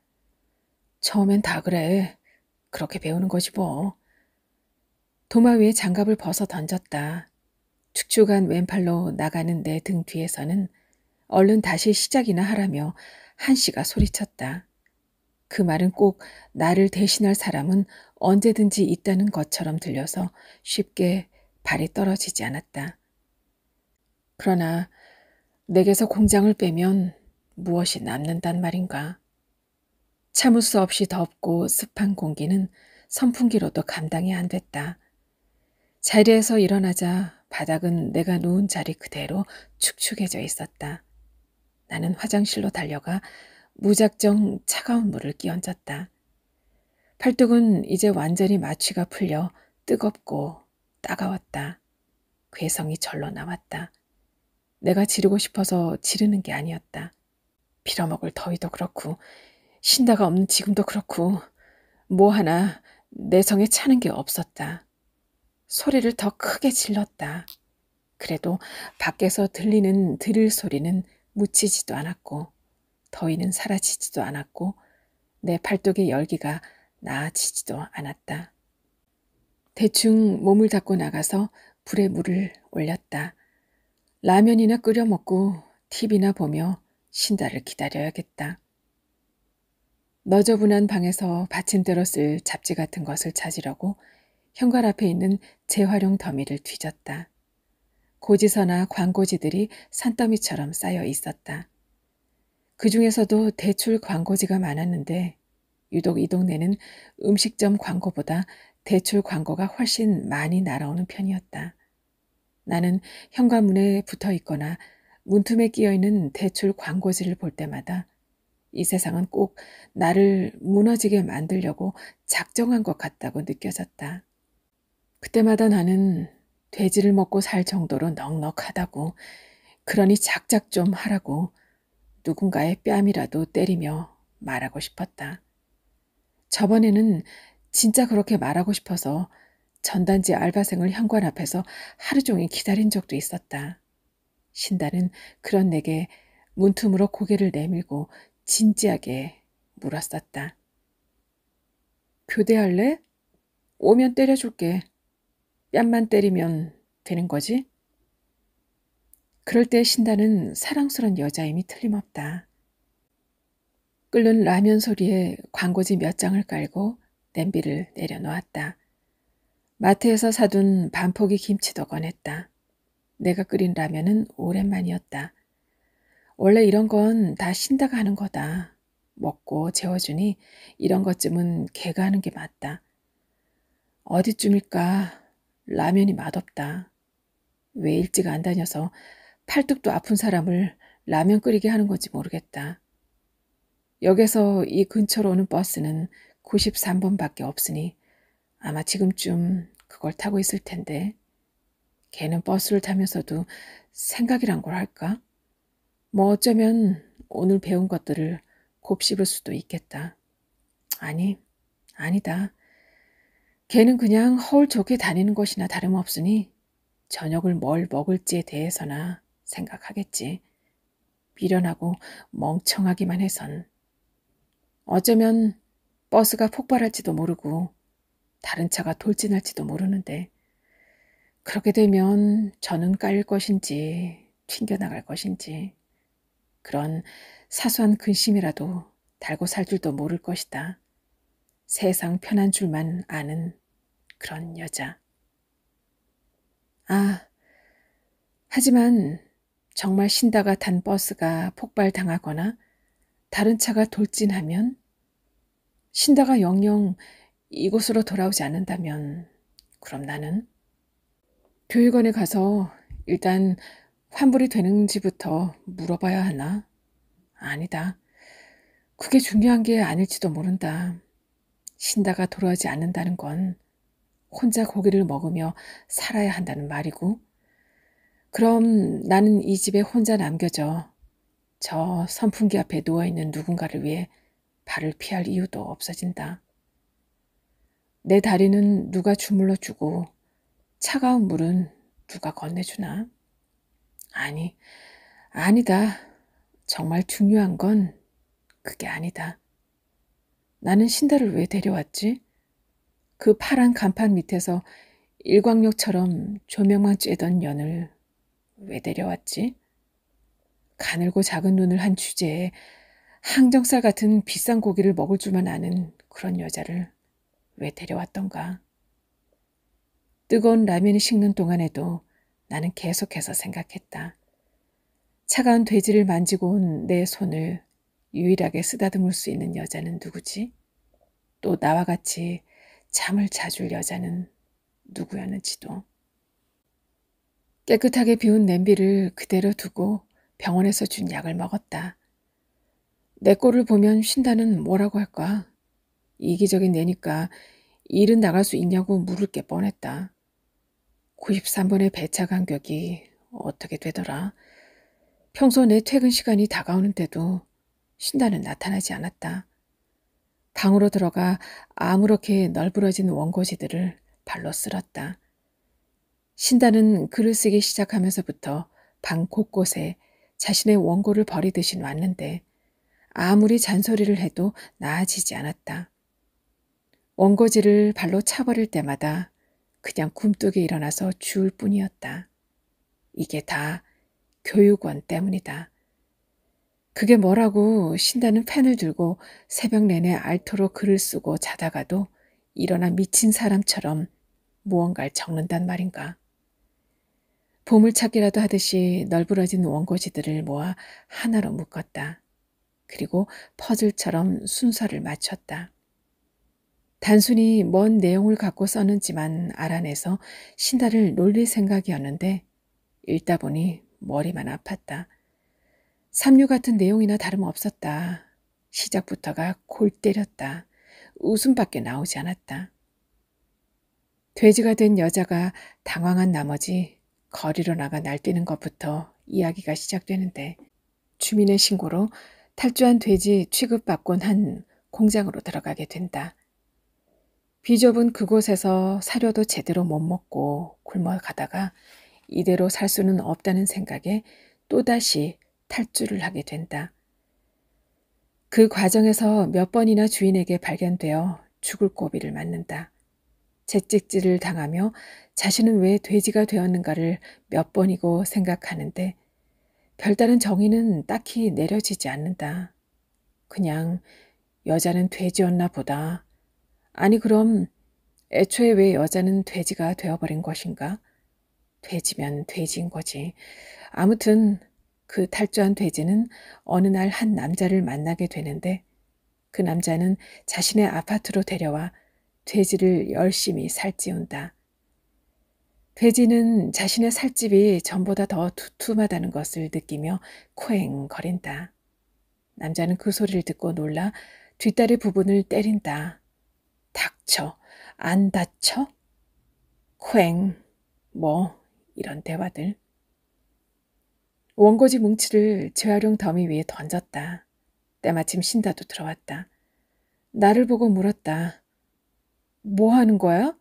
처음엔 다 그래. 그렇게 배우는 거지 뭐. 도마 위에 장갑을 벗어 던졌다. 축축한 왼팔로 나가는 내 등 뒤에서는 얼른 다시 시작이나 하라며 한씨가 소리쳤다. 그 말은 꼭 나를 대신할 사람은 언제든지 있다는 것처럼 들려서 쉽게 발이 떨어지지 않았다. 그러나 내게서 공장을 빼면 무엇이 남는단 말인가. 참을 수 없이 덥고 습한 공기는 선풍기로도 감당이 안 됐다. 자리에서 일어나자 바닥은 내가 누운 자리 그대로 축축해져 있었다. 나는 화장실로 달려가 무작정 차가운 물을 끼얹었다. 팔뚝은 이제 완전히 마취가 풀려 뜨겁고 따가웠다. 괴성이 절로 나왔다. 내가 지르고 싶어서 지르는 게 아니었다. 빌어먹을 더위도 그렇고 신다가 없는 지금도 그렇고 뭐 하나 내 성에 차는 게 없었다. 소리를 더 크게 질렀다. 그래도 밖에서 들리는 드릴 소리는 묻히지도 않았고 더위는 사라지지도 않았고 내 팔뚝의 열기가 나아지지도 않았다. 대충 몸을 닦고 나가서 불에 물을 올렸다. 라면이나 끓여 먹고 TV나 보며 신다를 기다려야겠다. 너저분한 방에서 받침대로 쓸 잡지 같은 것을 찾으려고 현관 앞에 있는 재활용 더미를 뒤졌다. 고지서나 광고지들이 산더미처럼 쌓여 있었다. 그 중에서도 대출 광고지가 많았는데 유독 이 동네는 음식점 광고보다 대출 광고가 훨씬 많이 날아오는 편이었다. 나는 현관문에 붙어 있거나 문틈에 끼어 있는 대출 광고지를 볼 때마다 이 세상은 꼭 나를 무너지게 만들려고 작정한 것 같다고 느껴졌다. 그때마다 나는 돼지를 먹고 살 정도로 넉넉하다고, 그러니 작작 좀 하라고 누군가의 뺨이라도 때리며 말하고 싶었다. 저번에는 진짜 그렇게 말하고 싶어서 전단지 알바생을 현관 앞에서 하루 종일 기다린 적도 있었다. 신다는 그런 내게 문틈으로 고개를 내밀고 진지하게 물었었다. 교대할래? 오면 때려줄게. 뺨만 때리면 되는 거지? 그럴 때 신다는 사랑스러운 여자임이 틀림없다. 끓는 라면 소리에 광고지 몇 장을 깔고 냄비를 내려놓았다. 마트에서 사둔 반포기 김치도 꺼냈다. 내가 끓인 라면은 오랜만이었다. 원래 이런 건 다 신다가 하는 거다. 먹고 재워주니 이런 것쯤은 걔가 하는 게 맞다. 어디쯤일까? 라면이 맛없다. 왜 일찍 안 다녀서 팔뚝도 아픈 사람을 라면 끓이게 하는 건지 모르겠다. 역에서 이 근처로 오는 버스는 93번밖에 없으니 아마 지금쯤 그걸 타고 있을 텐데 걔는 버스를 타면서도 생각이란 걸 할까? 뭐 어쩌면 오늘 배운 것들을 곱씹을 수도 있겠다. 아니, 아니다. 걔는 그냥 허울 좋게 다니는 것이나 다름없으니 저녁을 뭘 먹을지에 대해서나 생각하겠지. 미련하고 멍청하기만 해선. 어쩌면 버스가 폭발할지도 모르고 다른 차가 돌진할지도 모르는데 그렇게 되면 저는 깔릴 것인지 튕겨나갈 것인지 그런 사소한 근심이라도 달고 살 줄도 모를 것이다. 세상 편한 줄만 아는 그런 여자. 아, 하지만 정말 신다가 탄 버스가 폭발당하거나 다른 차가 돌진하면 신다가 영영 이곳으로 돌아오지 않는다면 그럼 나는 교육원에 가서 일단 환불이 되는지부터 물어봐야 하나? 아니다. 그게 중요한 게 아닐지도 모른다. 신다가 돌아오지 않는다는 건 혼자 고기를 먹으며 살아야 한다는 말이고 그럼 나는 이 집에 혼자 남겨져 저 선풍기 앞에 누워있는 누군가를 위해 발을 피할 이유도 없어진다. 내 다리는 누가 주물러 주고 차가운 물은 누가 건네주나? 아니, 아니다. 정말 중요한 건 그게 아니다. 나는 신다를 왜 데려왔지? 그 파란 간판 밑에서 일광욕처럼 조명만 쬐던 년을 왜 데려왔지? 가늘고 작은 눈을 한 주제에 항정살 같은 비싼 고기를 먹을 줄만 아는 그런 여자를 왜 데려왔던가? 뜨거운 라면이 식는 동안에도 나는 계속해서 생각했다. 차가운 돼지를 만지고 온 내 손을 유일하게 쓰다듬을 수 있는 여자는 누구지? 또 나와 같이 잠을 자줄 여자는 누구였는지도. 깨끗하게 비운 냄비를 그대로 두고 병원에서 준 약을 먹었다. 내 꼴을 보면 쉰다는 뭐라고 할까? 이기적인 내니까 일은 나갈 수 있냐고 물을 게 뻔했다. 93번의 배차 간격이 어떻게 되더라? 평소 내 퇴근 시간이 다가오는데도 쉰다는 나타나지 않았다. 방으로 들어가 아무렇게 널브러진 원고지들을 발로 쓸었다. 신다는 글을 쓰기 시작하면서부터 방 곳곳에 자신의 원고를 버리듯이 놨는데 아무리 잔소리를 해도 나아지지 않았다. 원고지를 발로 차버릴 때마다 그냥 굼뜨게 일어나서 주울 뿐이었다. 이게 다 교육원 때문이다. 그게 뭐라고 신다는 펜을 들고 새벽 내내 알토로 글을 쓰고 자다가도 일어나 미친 사람처럼 무언가를 적는단 말인가. 보물찾기라도 하듯이 널브러진 원고지들을 모아 하나로 묶었다. 그리고 퍼즐처럼 순서를 맞췄다. 단순히 뭔 내용을 갖고 썼는지만 알아내서 신다를 놀릴 생각이었는데 읽다 보니 머리만 아팠다. 삼류 같은 내용이나 다름없었다. 시작부터가 골 때렸다. 웃음밖에 나오지 않았다. 돼지가 된 여자가 당황한 나머지 거리로 나가 날뛰는 것부터 이야기가 시작되는데 주민의 신고로 탈주한 돼지 취급받곤 한 공장으로 들어가게 된다. 비좁은 그곳에서 사료도 제대로 못 먹고 굶어가다가 이대로 살 수는 없다는 생각에 또다시 탈주를 하게 된다. 그 과정에서 몇 번이나 주인에게 발견되어 죽을 고비를 맞는다. 채찍질을 당하며 자신은 왜 돼지가 되었는가를 몇 번이고 생각하는데 별다른 정의는 딱히 내려지지 않는다. 그냥 여자는 돼지였나 보다. 아니 그럼 애초에 왜 여자는 돼지가 되어버린 것인가? 돼지면 돼지인 거지. 아무튼 그 탈주한 돼지는 어느 날 한 남자를 만나게 되는데 그 남자는 자신의 아파트로 데려와 돼지를 열심히 살찌운다. 돼지는 자신의 살집이 전보다 더 두툼하다는 것을 느끼며 코앵거린다. 남자는 그 소리를 듣고 놀라 뒷다리 부분을 때린다. 닥쳐, 안 다쳐? 코앵, 뭐 이런 대화들. 원고지 뭉치를 재활용 더미 위에 던졌다. 때마침 신다도 들어왔다. 나를 보고 물었다. 뭐 하는 거야?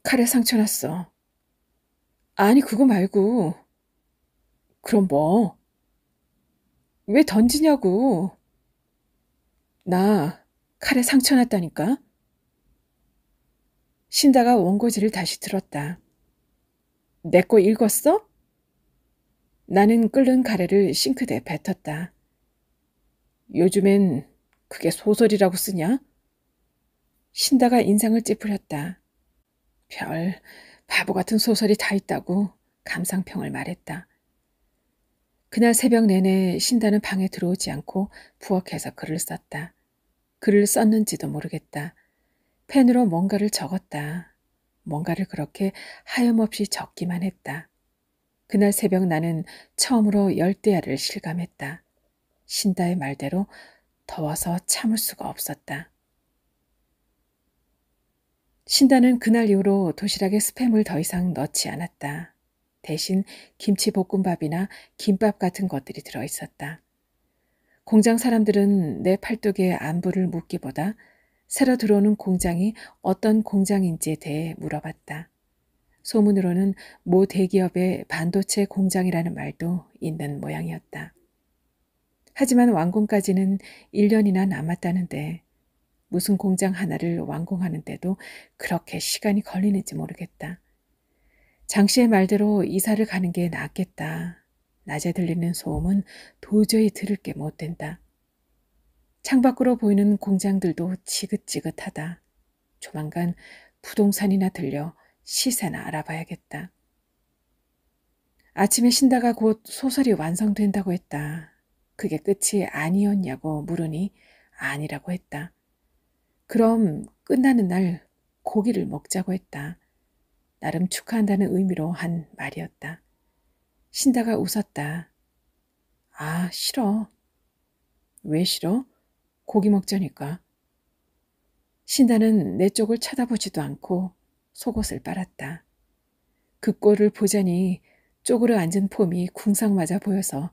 칼에 상처 났어. 아니 그거 말고. 그럼 뭐? 왜 던지냐고. 나 칼에 상처 났다니까. 신다가 원고지를 다시 들었다. 내 거 읽었어? 나는 끓는 가래를 싱크대에 뱉었다. 요즘엔 그게 소설이라고 쓰냐? 신다가 인상을 찌푸렸다. 별 바보 같은 소설이 다 있다고 감상평을 말했다. 그날 새벽 내내 신다는 방에 들어오지 않고 부엌에서 글을 썼다. 글을 썼는지도 모르겠다. 펜으로 뭔가를 적었다. 뭔가를 그렇게 하염없이 적기만 했다. 그날 새벽 나는 처음으로 열대야를 실감했다. 신다의 말대로 더워서 참을 수가 없었다. 신다는 그날 이후로 도시락에 스팸을 더 이상 넣지 않았다. 대신 김치볶음밥이나 김밥 같은 것들이 들어있었다. 공장 사람들은 내 팔뚝에 안부를 묻기보다 새로 들어오는 공장이 어떤 공장인지에 대해 물어봤다. 소문으로는 모 대기업의 반도체 공장이라는 말도 있는 모양이었다. 하지만 완공까지는 1년이나 남았다는데 무슨 공장 하나를 완공하는데도 그렇게 시간이 걸리는지 모르겠다. 장 씨의 말대로 이사를 가는 게 낫겠다. 낮에 들리는 소음은 도저히 들을 게 못 된다. 창밖으로 보이는 공장들도 지긋지긋하다. 조만간 부동산이나 들려 시세나 알아봐야겠다. 아침에 신다가 곧 소설이 완성된다고 했다. 그게 끝이 아니었냐고 물으니 아니라고 했다. 그럼 끝나는 날 고기를 먹자고 했다. 나름 축하한다는 의미로 한 말이었다. 신다가 웃었다. 아, 싫어. 왜 싫어? 고기 먹자니까. 신다는 내 쪽을 쳐다보지도 않고 속옷을 빨았다. 그 꼴을 보자니 쪼그려 앉은 폼이 궁상맞아 보여서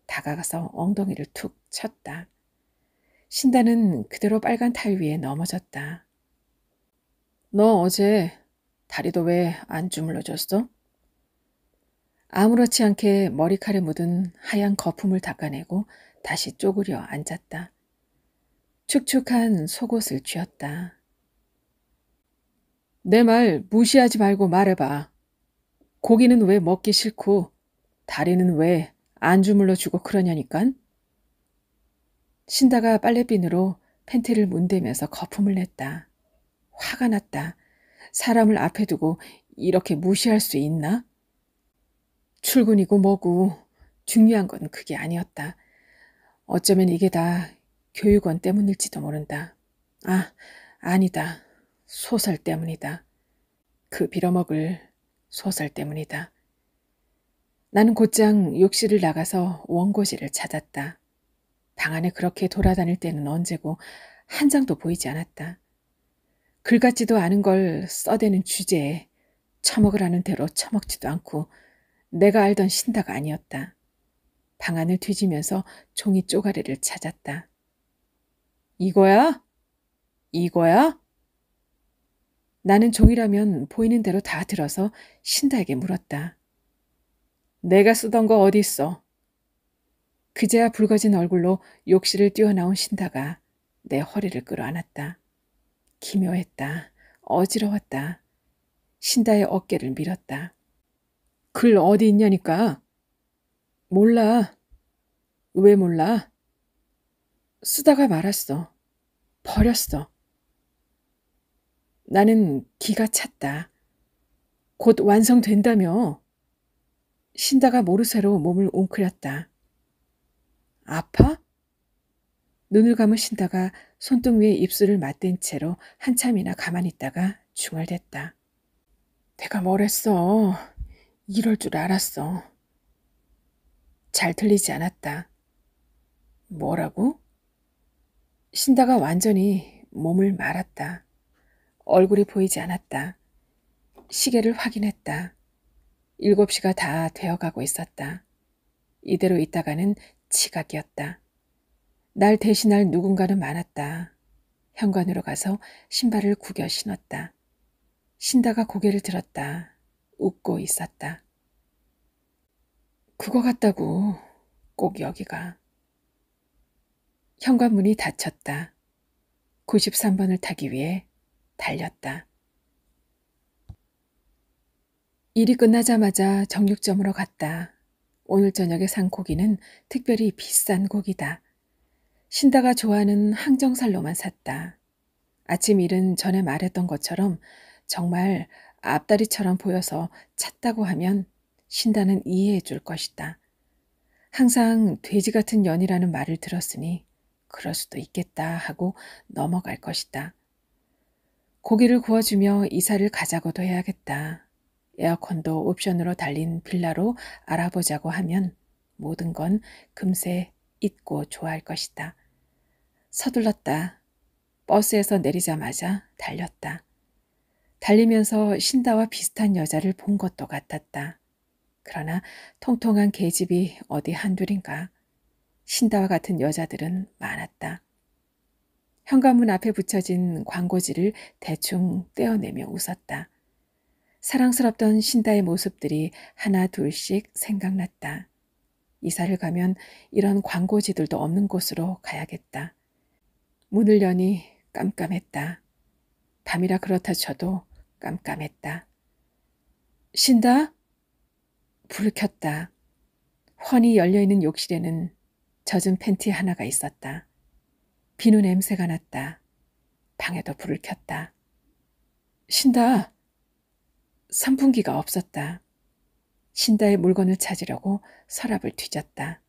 다가가서 엉덩이를 툭 쳤다. 신다는 그대로 빨간 타일 위에 넘어졌다. 너 어제 다리도 왜 안 주물러줬어? 아무렇지 않게 머리칼에 묻은 하얀 거품을 닦아내고 다시 쪼그려 앉았다. 축축한 속옷을 쥐었다. 내 말 무시하지 말고 말해봐. 고기는 왜 먹기 싫고 다리는 왜 안 주물러 주고 그러냐니깐? 신다가 빨래비누로 팬티를 문대면서 거품을 냈다. 화가 났다. 사람을 앞에 두고 이렇게 무시할 수 있나? 출근이고 뭐고 중요한 건 그게 아니었다. 어쩌면 이게 다 교육원 때문일지도 모른다. 아, 아니다. 소설 때문이다. 그 빌어먹을 소설 때문이다. 나는 곧장 욕실을 나가서 원고지를 찾았다. 방 안에 그렇게 돌아다닐 때는 언제고 한 장도 보이지 않았다. 글 같지도 않은 걸 써대는 주제에 처먹으라는 대로 처먹지도 않고 내가 알던 신다가 아니었다. 방 안을 뒤지면서 종이 쪼가리를 찾았다. 이거야? 이거야? 나는 종이라면 보이는 대로 다 들어서 신다에게 물었다. 내가 쓰던 거 어디 있어? 그제야 붉어진 얼굴로 욕실을 뛰어나온 신다가 내 허리를 끌어안았다. 기묘했다. 어지러웠다. 신다의 어깨를 밀었다. 글 어디 있냐니까? 몰라. 왜 몰라? 쓰다가 말았어. 버렸어. 나는 기가 찼다. 곧 완성된다며. 신다가 모르쇠로 몸을 웅크렸다. 아파? 눈을 감은 신다가 손등 위에 입술을 맞댄 채로 한참이나 가만히 있다가 중얼댔다. 내가 뭘 했어. 이럴 줄 알았어. 잘 들리지 않았다. 뭐라고? 신다가 완전히 몸을 말았다. 얼굴이 보이지 않았다. 시계를 확인했다. 7시가 다 되어가고 있었다. 이대로 있다가는 지각이었다. 날 대신할 누군가는 많았다. 현관으로 가서 신발을 구겨 신었다. 신다가 고개를 들었다. 웃고 있었다. 그거 같다고. 꼭 여기가. 현관문이 닫혔다. 93번을 타기 위해 달렸다. 일이 끝나자마자 정육점으로 갔다. 오늘 저녁에 산 고기는 특별히 비싼 고기다. 신다가 좋아하는 항정살로만 샀다. 아침 일은 전에 말했던 것처럼 정말 앞다리처럼 보여서 찼다고 하면 신다는 이해해 줄 것이다. 항상 돼지 같은 년이라는 말을 들었으니 그럴 수도 있겠다 하고 넘어갈 것이다. 고기를 구워주며 이사를 가자고도 해야겠다. 에어컨도 옵션으로 달린 빌라로 알아보자고 하면 모든 건 금세 잊고 좋아할 것이다. 서둘렀다. 버스에서 내리자마자 달렸다. 달리면서 신다와 비슷한 여자를 본 것도 같았다. 그러나 통통한 계집이 어디 한둘인가. 신다와 같은 여자들은 많았다. 현관문 앞에 붙여진 광고지를 대충 떼어내며 웃었다. 사랑스럽던 신다의 모습들이 하나 둘씩 생각났다. 이사를 가면 이런 광고지들도 없는 곳으로 가야겠다. 문을 여니 깜깜했다. 밤이라 그렇다 쳐도 깜깜했다. 신다? 불을 켰다. 훤히 열려있는 욕실에는 젖은 팬티 하나가 있었다. 비누 냄새가 났다. 방에도 불을 켰다. 신다! 선풍기가 없었다. 신다의 물건을 찾으려고 서랍을 뒤졌다.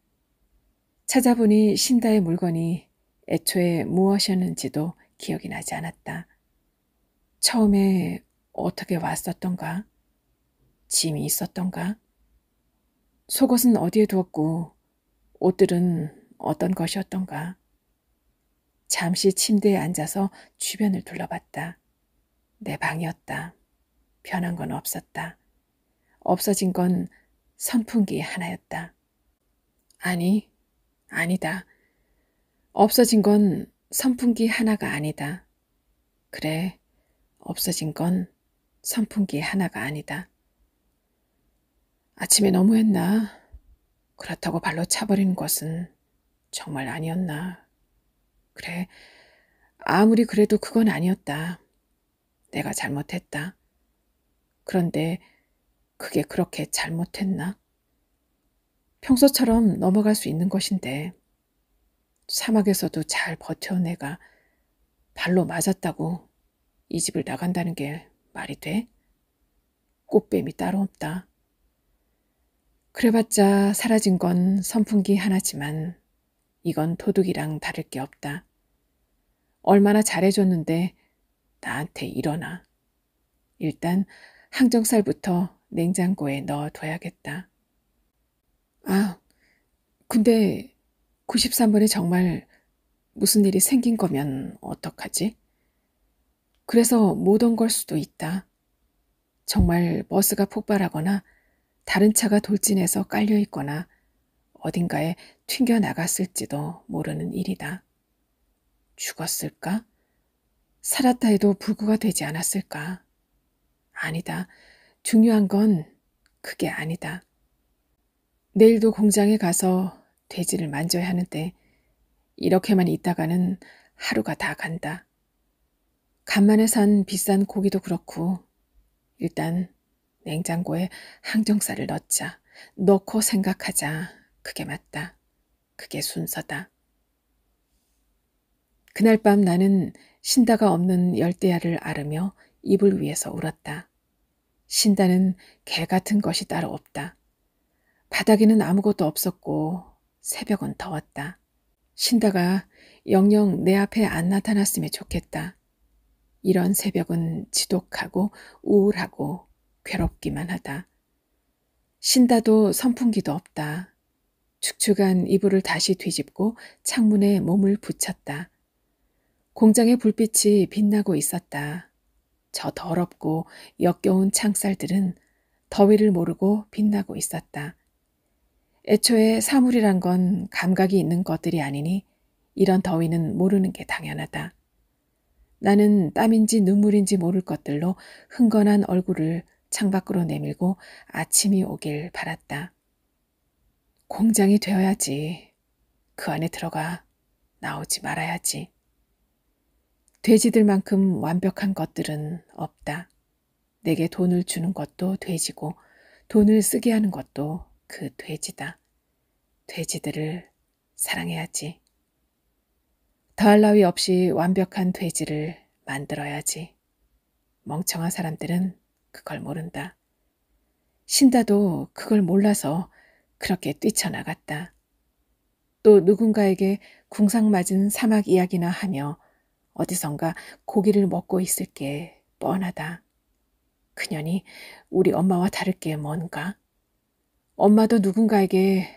찾아보니 신다의 물건이 애초에 무엇이었는지도 기억이 나지 않았다. 처음에 어떻게 왔었던가? 짐이 있었던가? 속옷은 어디에 두었고 옷들은 어떤 것이었던가? 잠시 침대에 앉아서 주변을 둘러봤다. 내 방이었다. 변한 건 없었다. 없어진 건 선풍기 하나였다. 아니, 아니다. 없어진 건 선풍기 하나가 아니다. 그래, 없어진 건 선풍기 하나가 아니다. 아침에 너무했나? 그렇다고 발로 차버리는 것은 정말 아니었나? 그래, 아무리 그래도 그건 아니었다. 내가 잘못했다. 그런데 그게 그렇게 잘못했나? 평소처럼 넘어갈 수 있는 것인데 사막에서도 잘 버텨온 애가 발로 맞았다고 이 집을 나간다는 게 말이 돼? 꽃뱀이 따로 없다. 그래봤자 사라진 건 선풍기 하나지만 이건 도둑이랑 다를 게 없다. 얼마나 잘해줬는데 나한테 일어나. 일단 항정살부터 냉장고에 넣어둬야겠다. 아, 근데 93번에 정말 무슨 일이 생긴 거면 어떡하지? 그래서 못 온 걸 수도 있다. 정말 버스가 폭발하거나 다른 차가 돌진해서 깔려있거나 어딘가에 튕겨나갔을지도 모르는 일이다. 죽었을까? 살았다 해도 불구가 되지 않았을까? 아니다. 중요한 건 그게 아니다. 내일도 공장에 가서 돼지를 만져야 하는데 이렇게만 있다가는 하루가 다 간다. 간만에 산 비싼 고기도 그렇고 일단 냉장고에 항정살을 넣자. 넣고 생각하자. 그게 맞다. 그게 순서다. 그날 밤 나는 신다가 없는 열대야를 앓으며 이불 위에서 울었다. 신다는 개 같은 것이 따로 없다. 바닥에는 아무것도 없었고 새벽은 더웠다. 신다가 영영 내 앞에 안 나타났으면 좋겠다. 이런 새벽은 지독하고 우울하고 괴롭기만 하다. 신다도 선풍기도 없다. 축축한 이불을 다시 뒤집고 창문에 몸을 붙였다. 공장의 불빛이 빛나고 있었다. 저 더럽고 역겨운 창살들은 더위를 모르고 빛나고 있었다. 애초에 사물이란 건 감각이 있는 것들이 아니니 이런 더위는 모르는 게 당연하다. 나는 땀인지 눈물인지 모를 것들로 흥건한 얼굴을 창밖으로 내밀고 아침이 오길 바랐다. 공장이 되어야지. 그 안에 들어가 나오지 말아야지. 돼지들만큼 완벽한 것들은 없다. 내게 돈을 주는 것도 돼지고 돈을 쓰게 하는 것도 그 돼지다. 돼지들을 사랑해야지. 더할 나위 없이 완벽한 돼지를 만들어야지. 멍청한 사람들은 그걸 모른다. 신다도 그걸 몰라서 그렇게 뛰쳐나갔다. 또 누군가에게 궁상맞은 사막 이야기나 하며 어디선가 고기를 먹고 있을 게 뻔하다. 그년이 우리 엄마와 다를 게 뭔가? 엄마도 누군가에게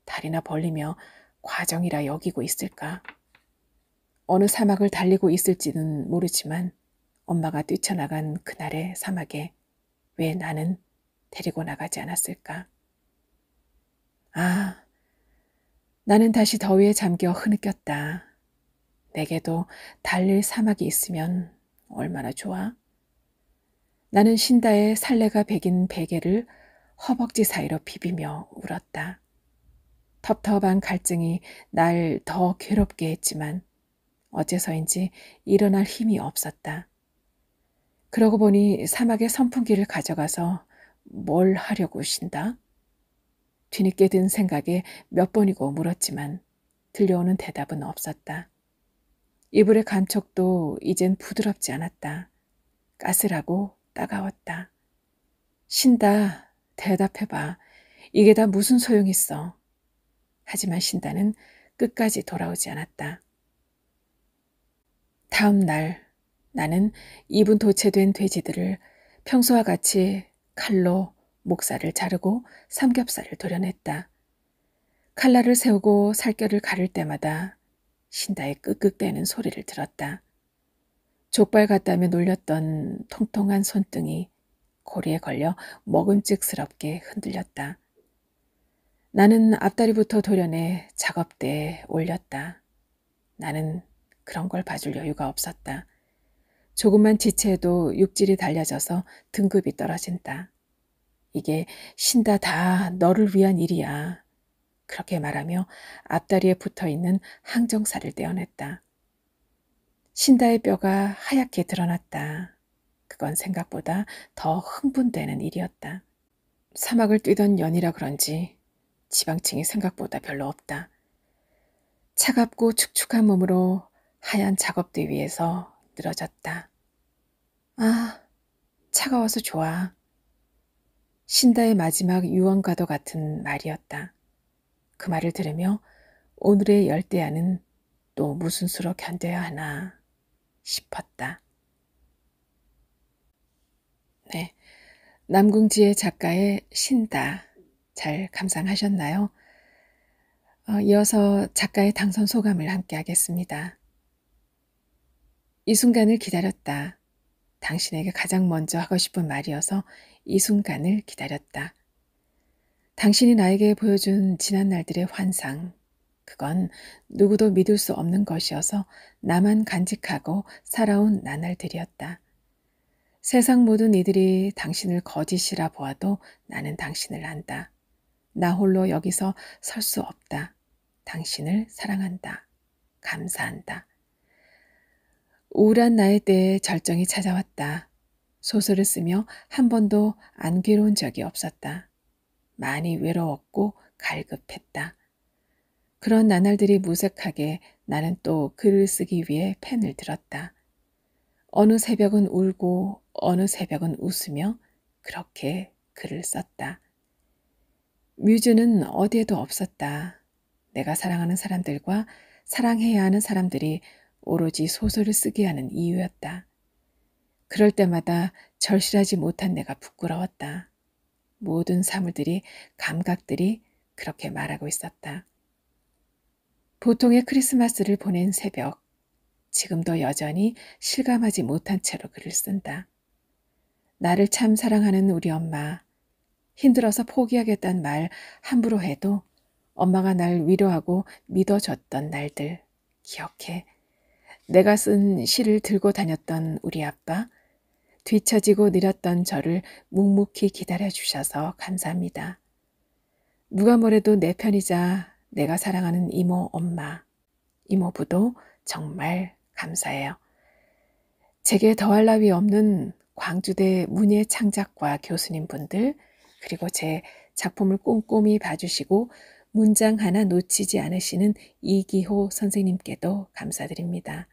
다리나 벌리며 과정이라 여기고 있을까? 어느 사막을 달리고 있을지는 모르지만 엄마가 뛰쳐나간 그날의 사막에 왜 나는 데리고 나가지 않았을까? 아, 나는 다시 더위에 잠겨 흐느꼈다. 내게도 달릴 사막이 있으면 얼마나 좋아? 나는 신다의 살레가 배긴 베개를 허벅지 사이로 비비며 울었다. 텁텁한 갈증이 날 더 괴롭게 했지만 어째서인지 일어날 힘이 없었다. 그러고 보니 사막의 선풍기를 가져가서 뭘 하려고 신다? 뒤늦게 든 생각에 몇 번이고 물었지만 들려오는 대답은 없었다. 이불의 감촉도 이젠 부드럽지 않았다. 까슬하고 따가웠다. 신다, 대답해봐. 이게 다 무슨 소용있어. 하지만 신다는 끝까지 돌아오지 않았다. 다음 날 나는 입은 도체된 돼지들을 평소와 같이 칼로 목살을 자르고 삼겹살을 도려냈다. 칼날을 세우고 살결을 가를 때마다 신다의 끄끄대는 소리를 들었다. 족발 같다며 놀렸던 통통한 손등이 고리에 걸려 먹음직스럽게 흔들렸다. 나는 앞다리부터 도려내 작업대에 올렸다. 나는 그런 걸 봐줄 여유가 없었다. 조금만 지체해도 육질이 달려져서 등급이 떨어진다. 이게 신다 다 너를 위한 일이야. 그렇게 말하며 앞다리에 붙어있는 항정살을 떼어냈다. 신다의 뼈가 하얗게 드러났다. 그건 생각보다 더 흥분되는 일이었다. 사막을 뛰던 년이라 그런지 지방층이 생각보다 별로 없다. 차갑고 축축한 몸으로 하얀 작업대 위에서 늘어졌다. 아, 차가워서 좋아. 신다의 마지막 유언과도 같은 말이었다. 그 말을 들으며 오늘의 열대야는 또 무슨 수로 견뎌야 하나 싶었다. 네, 남궁지의 작가의 신다 잘 감상하셨나요? 이어서 작가의 당선 소감을 함께 하겠습니다. 이 순간을 기다렸다. 당신에게 가장 먼저 하고 싶은 말이어서 이 순간을 기다렸다. 당신이 나에게 보여준 지난 날들의 환상, 그건 누구도 믿을 수 없는 것이어서 나만 간직하고 살아온 나날들이었다. 세상 모든 이들이 당신을 거짓이라 보아도 나는 당신을 안다. 나 홀로 여기서 설 수 없다. 당신을 사랑한다. 감사한다. 우울한 나의 때에 절정이 찾아왔다. 소설을 쓰며 한 번도 안 괴로운 적이 없었다. 많이 외로웠고 갈급했다. 그런 나날들이 무색하게 나는 또 글을 쓰기 위해 펜을 들었다. 어느 새벽은 울고 어느 새벽은 웃으며 그렇게 글을 썼다. 뮤즈는 어디에도 없었다. 내가 사랑하는 사람들과 사랑해야 하는 사람들이 오로지 소설을 쓰게 하는 이유였다. 그럴 때마다 절실하지 못한 내가 부끄러웠다. 모든 사물들이, 감각들이 그렇게 말하고 있었다. 보통의 크리스마스를 보낸 새벽, 지금도 여전히 실감하지 못한 채로 글을 쓴다. 나를 참 사랑하는 우리 엄마, 힘들어서 포기하겠다는 말 함부로 해도 엄마가 날 위로하고 믿어줬던 날들 기억해. 내가 쓴 시를 들고 다녔던 우리 아빠, 뒤처지고 느렸던 저를 묵묵히 기다려주셔서 감사합니다. 누가 뭐래도 내 편이자 내가 사랑하는 이모 엄마, 이모부도 정말 감사해요. 제게 더할 나위 없는 광주대 문예창작과 교수님분들, 그리고 제 작품을 꼼꼼히 봐주시고 문장 하나 놓치지 않으시는 이기호 선생님께도 감사드립니다.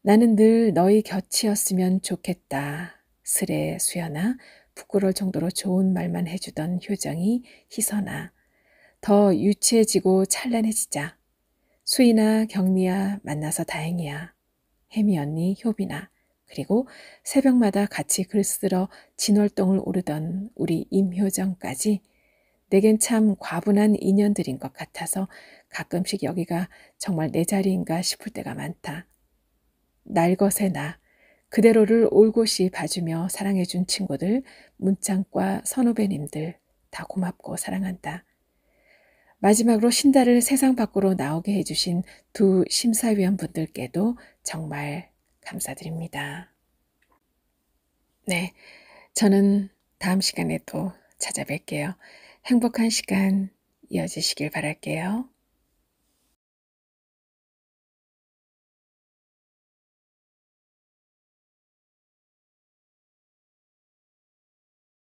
나는 늘 너희 곁이었으면 좋겠다. 스레 수연아, 부끄러울 정도로 좋은 말만 해주던 효정이 희선아, 더 유치해지고 찬란해지자. 수인아, 경미야, 만나서 다행이야. 혜미 언니, 효빈아, 그리고 새벽마다 같이 글 쓰러 진월동을 오르던 우리 임효정까지 내겐 참 과분한 인연들인 것 같아서 가끔씩 여기가 정말 내 자리인가 싶을 때가 많다. 날것의 나, 그대로를 올곧이 봐주며 사랑해준 친구들, 문창과 선후배님들 다 고맙고 사랑한다. 마지막으로 신다를 세상 밖으로 나오게 해주신 두 심사위원분들께도 정말 감사드립니다. 네, 저는 다음 시간에 또 찾아뵐게요. 행복한 시간 이어지시길 바랄게요.